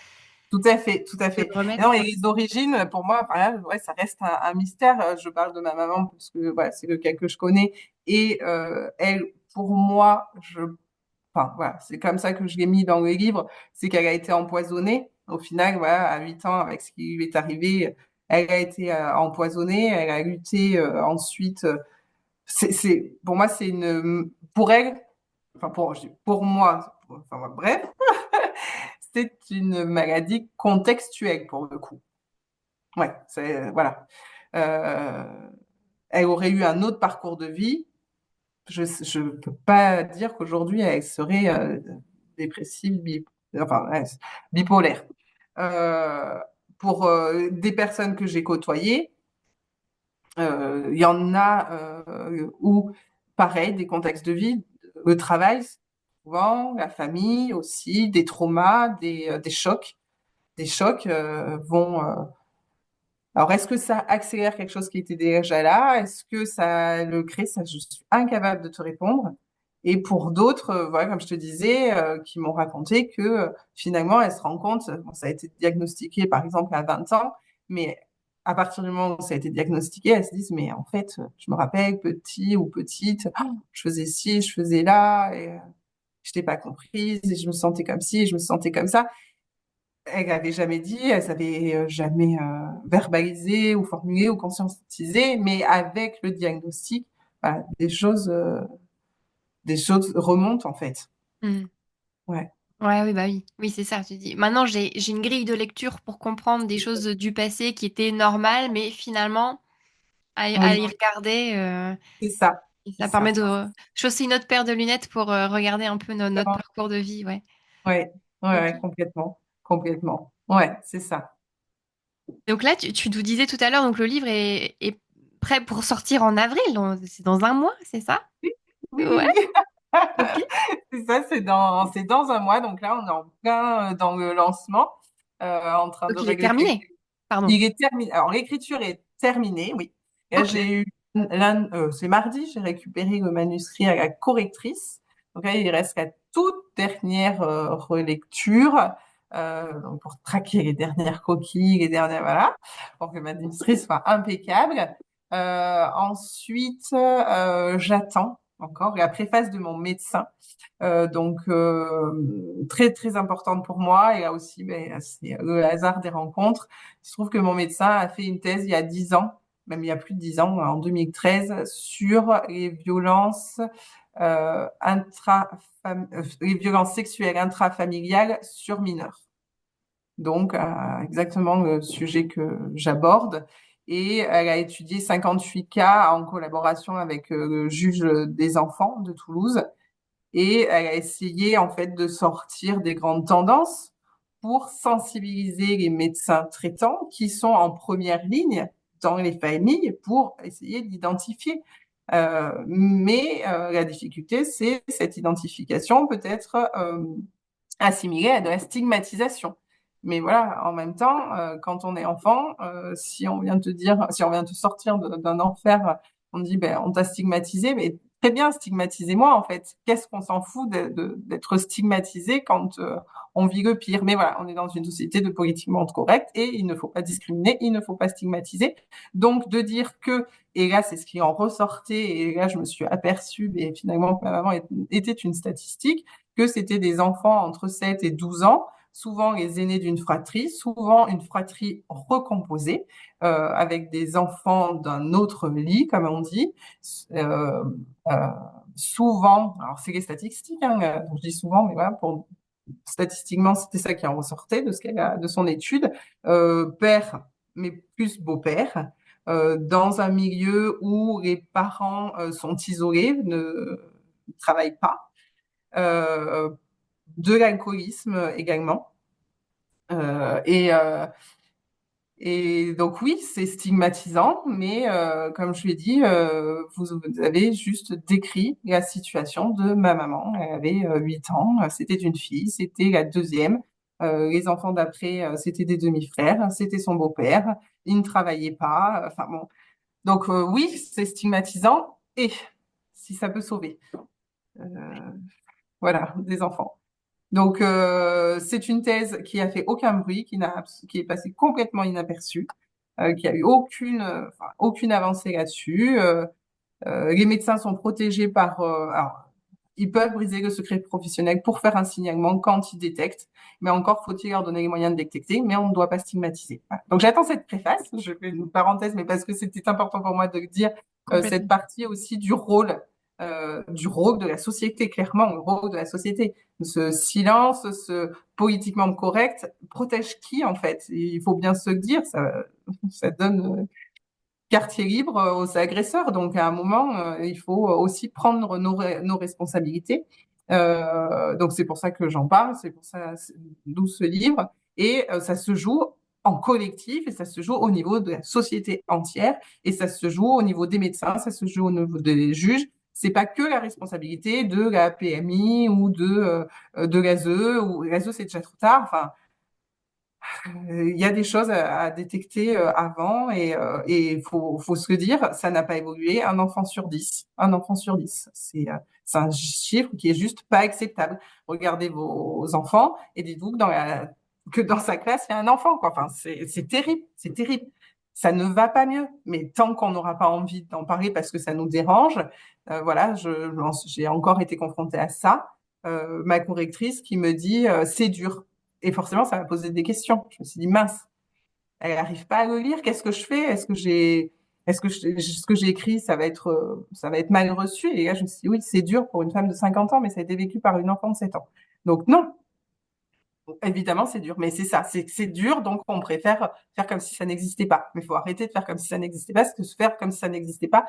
tout à fait, tout à de fait. le Et non, remettre. et les origines, pour moi, voilà, ouais, ça reste un mystère. Je parle de ma maman parce que voilà, c'est le cas que je connais. Et elle, pour moi, enfin voilà, c'est comme ça que je l'ai mis dans le livre, c'est qu'elle a été empoisonnée. Au final, voilà, à 8 ans, avec ce qui lui est arrivé, elle a été empoisonnée. Elle a lutté ensuite. Pour moi, pour elle, enfin pour moi, enfin bref. C'est une maladie contextuelle pour le coup. Ouais, voilà. Euh, Elle aurait eu un autre parcours de vie. Je peux pas dire qu'aujourd'hui elle serait dépressive, enfin ouais, bipolaire. Euh, pour des personnes que j'ai côtoyées, il y en a où pareil, des contextes de vie, le travail, souvent, la famille aussi, des traumas, des chocs. Des chocs vont. Alors, est-ce que ça accélère quelque chose qui était déjà là? Est-ce que ça le crée? Ça, je suis incapable de te répondre. Et pour d'autres, voilà, comme je te disais, qui m'ont raconté que finalement, elles se rendent compte, bon, ça a été diagnostiqué par exemple à 20 ans, mais à partir du moment où ça a été diagnostiqué, elles se disent, mais en fait, je me rappelle, petit ou petite, je faisais ci, je faisais là, et je n'étais pas comprise, et je me sentais comme ci, et je me sentais comme ça. Elles n'avaient jamais dit, elles n'avaient jamais verbalisé ou formulé ou conscientisé, mais avec le diagnostic, voilà, des choses remontent en fait. Mm. Ouais. Ouais, oui, bah oui. Oui, c'est ça, tu dis. Maintenant, j'ai une grille de lecture pour comprendre des choses du passé qui étaient normales, mais finalement, à Oui, y regarder, c'est ça. et C'est ça permet ça. de chausser une autre paire de lunettes pour regarder un peu notre parcours de vie, ouais. Ouais, ouais, Ok. ouais, complètement. Complètement. Ouais, c'est ça. Donc là, tu nous disais tout à l'heure, donc le livre est prêt pour sortir en avril, c'est dans un mois, c'est ça? Oui, oui, oui, Ouais, oui. ok. C'est ça, c'est dans un mois. Donc là, on est en plein dans le lancement, en train de Donc il est régler quelques. terminé. Pardon. Il est terminé. Alors, l'écriture est terminée, oui. Et là, Ok. j'ai eu, c'est mardi, j'ai récupéré le manuscrit à la correctrice. Donc là, il reste la toute dernière relecture, donc pour traquer les dernières coquilles, les dernières, voilà, pour que le manuscrit soit impeccable. Ensuite, j'attends encore la préface de mon médecin. Donc très très importante pour moi et là aussi ben, c'est le hasard des rencontres. Il se trouve que mon médecin a fait une thèse il y a 10 ans, même il y a plus de 10 ans, en 2013, sur les violences les violences sexuelles intrafamiliales sur mineurs. Donc exactement le sujet que j'aborde. Et elle a étudié 58 cas en collaboration avec le juge des enfants de Toulouse et elle a essayé en fait de sortir des grandes tendances pour sensibiliser les médecins traitants qui sont en première ligne dans les familles pour essayer d'identifier. Mais la difficulté, c'est cette identification peut être assimilée à de la stigmatisation. Mais voilà, en même temps, quand on est enfant, si on vient te dire, si on vient te sortir d'un enfer, on dit, ben, on t'a stigmatisé, mais très bien, stigmatisez-moi en fait. Qu'est-ce qu'on s'en fout d'être stigmatisé quand on vit le pire? Mais voilà, on est dans une société de politiquement correct et il ne faut pas discriminer, il ne faut pas stigmatiser. Donc de dire que, et là c'est ce qui en ressortait, et là je me suis aperçue, et finalement que ma maman était une statistique, que c'était des enfants entre 7 et 12 ans, souvent les aînés d'une fratrie, souvent une fratrie recomposée, avec des enfants d'un autre lit, comme on dit, euh, euh, souvent, alors c'est les statistiques, hein, donc je dis souvent, mais voilà, pour, statistiquement, c'était ça qui en ressortait de, ce qu'elle a, de son étude, père, mais plus beau-père, dans un milieu où les parents sont isolés, ne travaillent pas, euh, de l'alcoolisme également. Euh, et, euh, et donc oui, c'est stigmatisant, mais comme je l'ai dit, vous avez juste décrit la situation de ma maman. Elle avait 8 ans, c'était une fille, c'était la deuxième. Les enfants d'après, c'était des demi-frères, c'était son beau-père, il ne travaillait pas. Enfin bon, donc oui, c'est stigmatisant. Et si ça peut sauver, euh, voilà, des enfants. Donc, c'est une thèse qui a fait aucun bruit, qui est passée complètement inaperçue, qui a eu aucune avancée là-dessus. Les médecins sont protégés par, alors, ils peuvent briser le secret professionnel pour faire un signalement quand ils détectent, mais encore faut-il leur donner les moyens de détecter, mais on ne doit pas stigmatiser. Voilà. Donc, j'attends cette préface. Je fais une parenthèse, mais parce que c'était important pour moi de dire cette Complètement. partie aussi du rôle de la société, clairement, le rôle de la société. Ce silence, ce politiquement correct protège qui en fait? Il faut bien se le dire, ça donne quartier libre aux agresseurs. Donc à un moment, il faut aussi prendre nos responsabilités. Donc c'est pour ça que j'en parle, c'est pour ça d'où ce livre. Et ça se joue en collectif et ça se joue au niveau de la société entière et ça se joue au niveau des médecins, ça se joue au niveau des juges. C'est pas que la responsabilité de la PMI ou de l'ASE, ou l'ASE c'est déjà trop tard. Enfin, Il y a des choses à détecter avant et faut se le dire, ça n'a pas évolué. Un enfant sur 10, c'est un chiffre qui est juste pas acceptable. Regardez vos enfants et dites-vous que dans sa classe il y a un enfant, quoi. Enfin, c'est terrible, c'est terrible. Ça ne va pas mieux, mais tant qu'on n'aura pas envie d'en parler parce que ça nous dérange, voilà, j'ai encore été confrontée à ça. Ma correctrice qui me dit c'est dur. Et forcément, ça m'a posé des questions. Je me suis dit, mince, elle n'arrive pas à le lire. Qu'est-ce que je fais? Ce que j'ai écrit, ça va être mal reçu? Et là, je me suis dit, oui, c'est dur pour une femme de 50 ans, mais ça a été vécu par une enfant de 7 ans. Donc, non, évidemment, c'est dur. Mais c'est ça, c'est dur, donc on préfère faire comme si ça n'existait pas. Mais il faut arrêter de faire comme si ça n'existait pas, parce que se faire comme si ça n'existait pas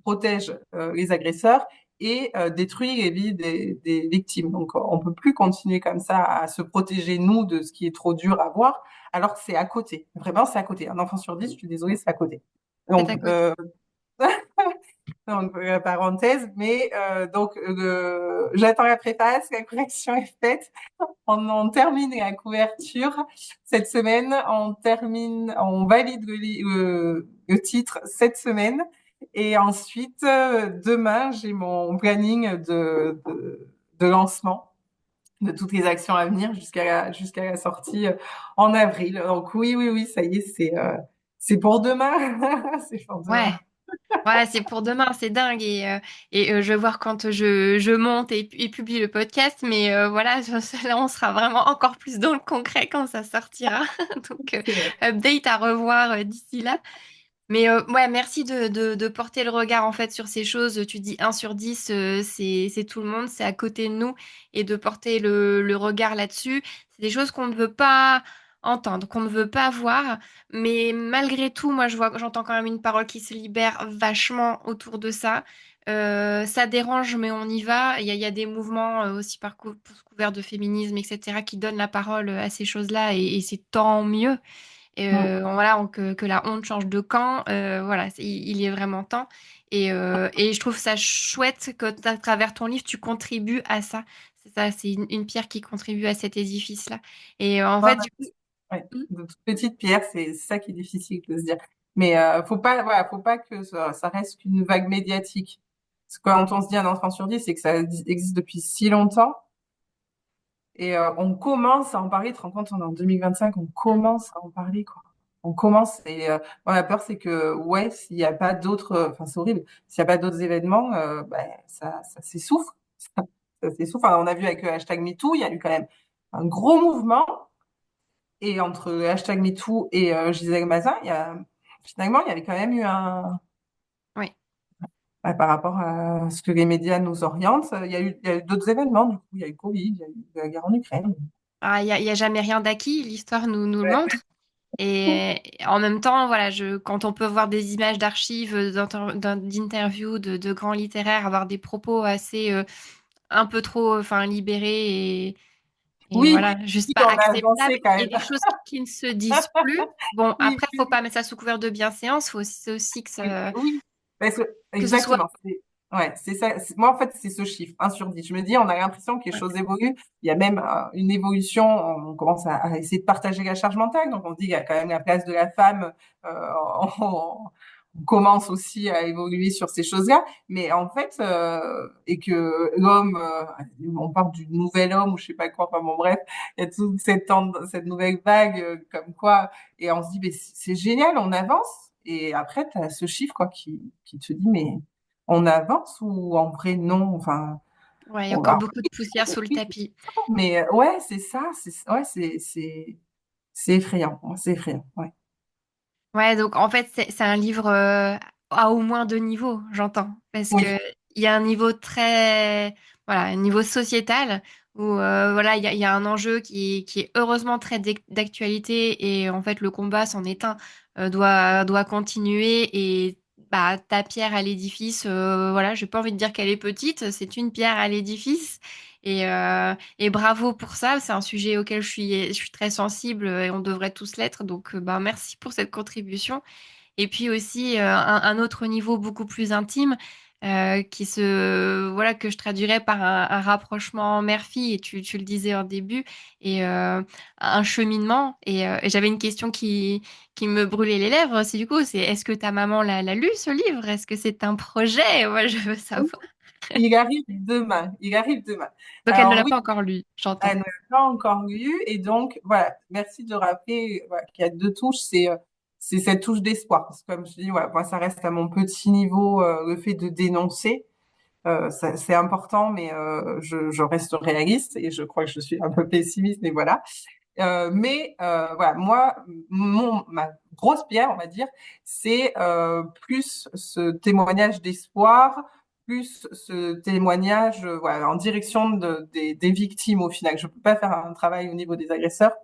protège les agresseurs et détruit les vies des victimes. Donc, on peut plus continuer comme ça à se protéger, nous, de ce qui est trop dur à voir, alors que c'est à côté. Vraiment, c'est à côté. Un enfant sur 10, je suis désolée, c'est à côté. C'est Donc, à côté. donc, parenthèse, mais j'attends la préface, la correction est faite. On termine la couverture cette semaine. On valide le titre cette semaine. Et ensuite, demain, j'ai mon planning de lancement de toutes les actions à venir jusqu'à la sortie en avril. Donc oui, oui, oui, ça y est, c'est pour demain. C'est pour Ouais. demain. Ouais, c'est pour demain, c'est dingue. Je vais voir quand je monte et publie le podcast. Mais voilà, là, on sera vraiment encore plus dans le concret quand ça sortira. Donc, update à revoir d'ici là. Mais ouais, merci de porter le regard en fait sur ces choses. Tu dis 1 sur 10, c'est tout le monde, c'est à côté de nous. Et de porter le regard là-dessus, c'est des choses qu'on ne veut pas entendre, qu'on ne veut pas voir. Mais malgré tout, moi, j'entends quand même une parole qui se libère vachement autour de ça. Ça dérange, mais on y va. Il y a des mouvements aussi sous couvert de féminisme, etc., qui donnent la parole à ces choses-là, et c'est tant mieux. Mm. Voilà, que la honte change de camp. Voilà, il est vraiment temps. Et je trouve ça chouette que à travers ton livre, tu contribues à ça. C'est ça, c'est une pierre qui contribue à cet édifice-là. Et en Ouais, fait, du coup, ouais. De toutes petites pierres, c'est ça qui est difficile de se dire. Mais faut pas que ça reste qu'une vague médiatique. Parce que quand on se dit un enfant sur 10, c'est que ça existe depuis si longtemps. Et on commence à en parler. Tu te rends compte, on est en 2025, on mm, commence à en parler, quoi. On commence. Et moi, la peur, c'est que, ouais, s'il n'y a pas d'autres, enfin, c'est horrible, s'il n'y a pas d'autres événements, ben, ça s'essouffle. Ça s'essouffle. Enfin, on a vu avec le hashtag MeToo, il y a eu quand même un gros mouvement. Et entre le hashtag MeToo et Gisèle Mazin, finalement, il y avait quand même eu ouais. par rapport à ce que les médias nous orientent, il y a eu d'autres événements, du coup. Il y a eu Covid, il y a eu la guerre en Ukraine. Ah, il y a jamais rien d'acquis. L'histoire nous le montre. Et en même temps, voilà, quand on peut voir des images d'archives, d'interviews de grands littéraires, avoir des propos assez un peu trop, enfin, libérés et Oui, voilà, juste oui, pas on a acceptables, avancé quand et même. des choses qui ne se disent plus. Bon, Oui, après, oui, faut pas mettre ça sous couvert de bienséance, faut aussi oui, oui. Parce que, que ce soit. exactement. Ouais, c'est ça. Moi, en fait, c'est ce chiffre, 1 sur 10. Je me dis, on a l'impression que les Ouais. choses évoluent. Il y a même une évolution. On commence à essayer de partager la charge mentale. Donc, on se dit, il y a quand même la place de la femme. On commence aussi à évoluer sur ces choses-là. Mais en fait, et que l'homme, on parle du nouvel homme ou je sais pas quoi. Enfin, bon, bref, il y a toute cette nouvelle vague comme quoi. Et on se dit, mais c'est génial, on avance. Et après, tu as ce chiffre quoi, qui te dit, mais on avance ou en vrai, non. Enfin, Ouais, il y a on encore va. beaucoup de poussière sous le tapis. Mais ouais, c'est ça. Ouais, c'est effrayant. Ouais, c'est effrayant. Ouais. Ouais, donc en fait, c'est un livre à au moins 2 niveaux, j'entends. Parce Oui, que il y a un niveau très, voilà, un niveau sociétal où voilà, il y a un enjeu qui est heureusement très d'actualité, et en fait, le combat, c'en est un, doit continuer. Et bah, ta pierre à l'édifice, voilà, j'ai pas envie de dire qu'elle est petite, c'est une pierre à l'édifice. Et bravo pour ça, c'est un sujet auquel je suis très sensible, et on devrait tous l'être. Donc, bah, merci pour cette contribution. Et puis aussi, un autre niveau beaucoup plus intime. voilà, que je traduirais par un rapprochement mère-fille, et tu le disais en début, et un cheminement. Et j'avais une question qui me brûlait les lèvres, c'est du coup, c'est est-ce que ta maman l'a lu, ce livre? Est-ce que c'est un projet? Moi, je veux savoir. Il arrive demain. Il arrive demain. Donc, elle ne Alors l'a oui, pas encore lu, elle j'entends. ne l'a pas encore lu. Et donc, voilà, merci de rappeler voilà, qu'il y a deux touches. C'est cette touche d'espoir. Parce que comme je dis, ouais, moi, ça reste à mon petit niveau, le fait de dénoncer. C'est important, mais je reste réaliste et je crois que je suis un peu pessimiste, mais voilà. Voilà, moi, ma grosse pierre, on va dire, c'est plus ce témoignage d'espoir, plus ce témoignage voilà, en direction des victimes au final. Je peux pas faire un travail au niveau des agresseurs,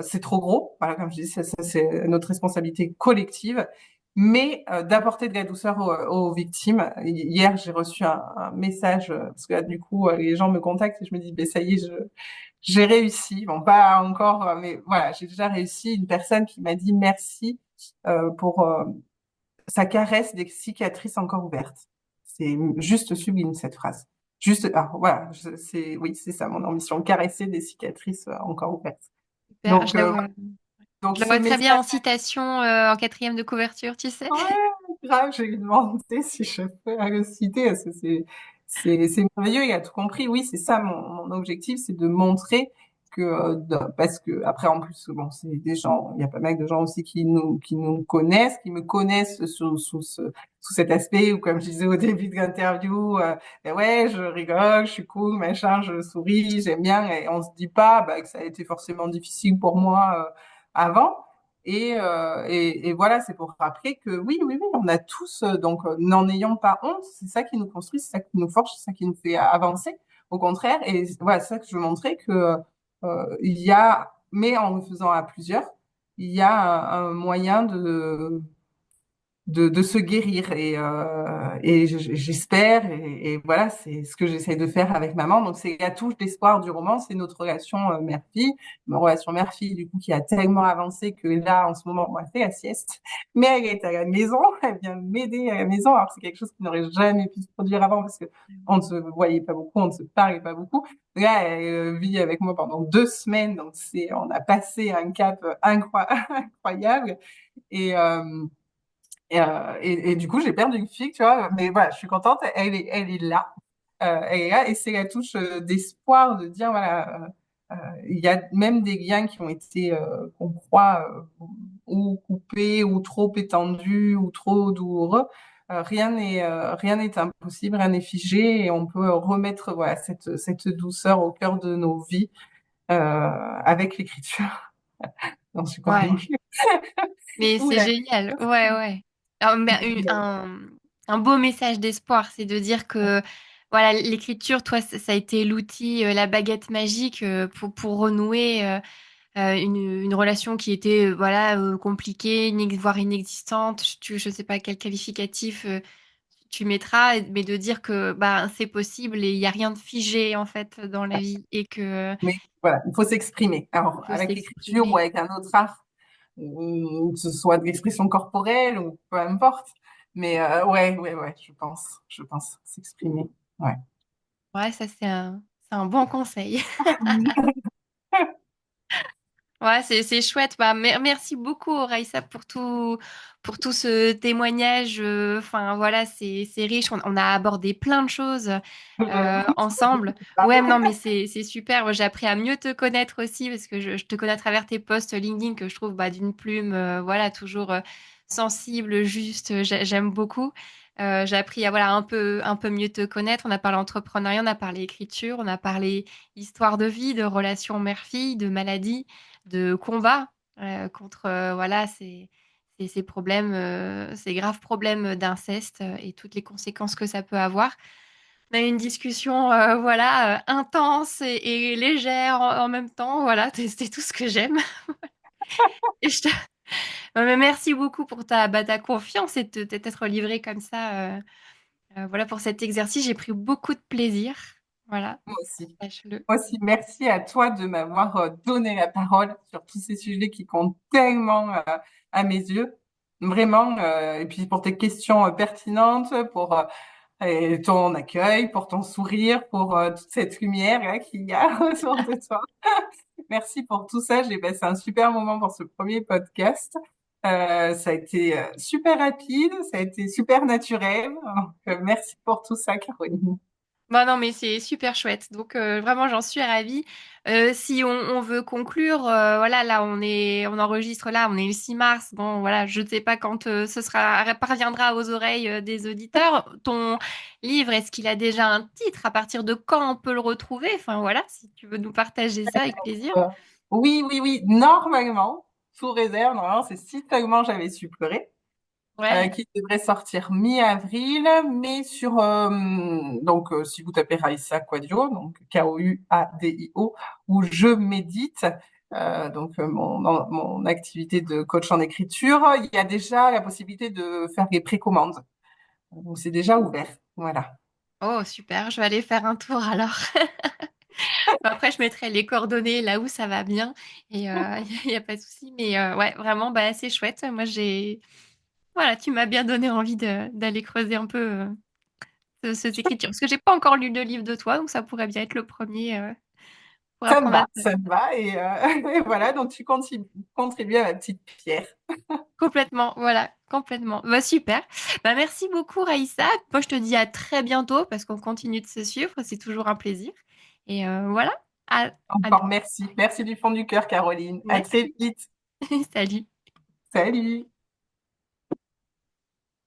c'est trop gros. Voilà, comme je dis, ça, c'est notre responsabilité collective. Mais d'apporter de la douceur aux victimes. Hier, j'ai reçu un message, parce que là, du coup, les gens me contactent et je me dis, ben, ça y est, j'ai réussi. Bon, pas encore, mais voilà, j'ai déjà réussi. Une personne qui m'a dit merci pour sa caresse des cicatrices encore ouvertes. C'est juste sublime cette phrase. Juste, ah, voilà, c'est oui, c'est ça mon ambition, caresser des cicatrices encore ouvertes. Super, Donc, donc je le ce vois très message, bien en citation, en quatrième de couverture, tu sais. ouais, grave, j'ai demandé si je peux le citer, parce que c'est merveilleux, il a tout compris. Oui, c'est ça mon objectif, c'est de montrer que, parce que après, en plus, bon, c'est des gens, il y a pas mal de gens aussi qui nous connaissent, qui me connaissent sous cet aspect, ou comme je disais au début de l'interview, ben ouais, je rigole, je suis cool, machin, je souris, j'aime bien, et on se dit pas, bah, que ça a été forcément difficile pour moi, avant. Et voilà, c'est pour rappeler que oui, oui, oui, on a tous, donc n'en ayons pas honte, c'est ça qui nous construit, c'est ça qui nous forge, c'est ça qui nous fait avancer, au contraire. Et voilà, c'est ça que je veux montrer que il y a, mais en le faisant à plusieurs, il y a un moyen de se guérir et j'espère et voilà c'est ce que j'essaie de faire avec maman donc c'est la touche d'espoir du roman c'est notre relation mère-fille ma relation mère-fille du coup qui a tellement avancé que là en ce moment on a fait la sieste mais elle est à la maison elle vient m'aider à la maison alors c'est quelque chose qui n'aurait jamais pu se produire avant parce que on ne se voyait pas beaucoup on ne se parlait pas beaucoup là elle vit avec moi pendant 2 semaines donc c'est on a passé un cap incroyable et et du coup, j'ai perdu une fille, tu vois. Mais voilà, je suis contente. Elle est là. Elle est là. Et c'est la touche d'espoir de dire, voilà, il y a même des liens qui ont été, qu'on croit, ou coupés, ou trop étendus, ou trop douloureux. Rien n'est impossible, rien n'est figé. Et on peut remettre, voilà, cette douceur au cœur de nos vies, avec l'écriture. J'en suis Ouais. convaincue. Mais c'est Oula. génial. Ouais, ouais. Un beau message d'espoir, c'est de dire que voilà, l'écriture, toi, ça a été l'outil, la baguette magique pour renouer une relation qui était voilà compliquée, voire inexistante. Je sais pas quel qualificatif tu mettras, mais de dire que bah c'est possible et il n'y a rien de figé en fait dans la vie et que Mais voilà, il faut s'exprimer. il Alors, faut avec l'écriture ou s'exprimer. avec un autre art, ou que ce soit de l'expression corporelle ou peu importe. Mais ouais, ouais, ouais, je pense s'exprimer. Ouais. Ouais, ça c'est un bon conseil. Ouais, c'est chouette. Bah, merci beaucoup, Raïssa, pour tout ce témoignage. Enfin, voilà, c'est riche. On a abordé plein de choses ensemble. Ouais, non, mais c'est super. Moi, j'ai appris à mieux te connaître aussi parce que je te connais à travers tes posts LinkedIn que je trouve bah, d'une plume, voilà, toujours sensible, juste. J'aime beaucoup. J'ai appris à voilà un peu mieux te connaître. On a parlé entrepreneuriat, on a parlé écriture, on a parlé histoire de vie, de relations mère-fille, de maladie de combat contre voilà ces problèmes, ces graves problèmes d'inceste et toutes les conséquences que ça peut avoir. On a eu une discussion voilà intense et légère en même temps. Voilà, c'est tout ce que j'aime. Et je te... Mais merci beaucoup pour ta confiance et de t'être livré comme ça. Voilà pour cet exercice, j'ai pris beaucoup de plaisir. Voilà, Moi aussi. sache-le. Moi aussi, merci à toi de m'avoir donné la parole sur tous ces sujets qui comptent tellement à mes yeux. Vraiment, et puis pour tes questions pertinentes, pour et ton accueil, pour ton sourire, pour toute cette lumière là, qu'il y a autour de toi. Merci pour tout ça. J'ai passé un super moment pour ce premier podcast. Ça a été super rapide, ça a été super naturel. Donc, merci pour tout ça, Caroline. Bah non, mais c'est super chouette. Donc vraiment, j'en suis ravie. Si on veut conclure, voilà, là, on enregistre là, on est le 6 mars. Bon, voilà, je ne sais pas quand parviendra aux oreilles des auditeurs. Ton livre, est-ce qu'il a déjà un titre? À partir de quand on peut le retrouver? Enfin, voilà, si tu veux nous partager ça avec plaisir. Euh, oui, oui, oui. Normalement, sous réserve, normalement, c'est Si seulement j'avais su pleurer, Ouais. qui devrait sortir mi-avril, mais sur donc si vous tapez Raissa Quadio, donc K-O-U-A-D-I-O, où je médite, mon activité de coach en écriture, il y a déjà la possibilité de faire des précommandes. Donc c'est déjà ouvert. Voilà. Oh, super, je vais aller faire un tour alors. Après, je mettrai les coordonnées là où ça va bien et il n'y a pas de souci. Mais ouais, vraiment, bah, c'est chouette. Moi, voilà, tu m'as bien donné envie d'aller creuser un peu cette écriture. Parce que j'ai pas encore lu de livre de toi, donc ça pourrait bien être le premier pour Ça me apprendre à va, te... ça me va. Et, et voilà, donc tu contribues à ma petite pierre. Complètement, voilà, complètement. Bah, super. Bah, merci beaucoup, Raïssa. Moi, je te dis à très bientôt parce qu'on continue de se suivre. C'est toujours un plaisir. Et voilà, à Encore bientôt. merci. Merci du fond du cœur, Caroline. À très Merci. vite. Salut. Salut.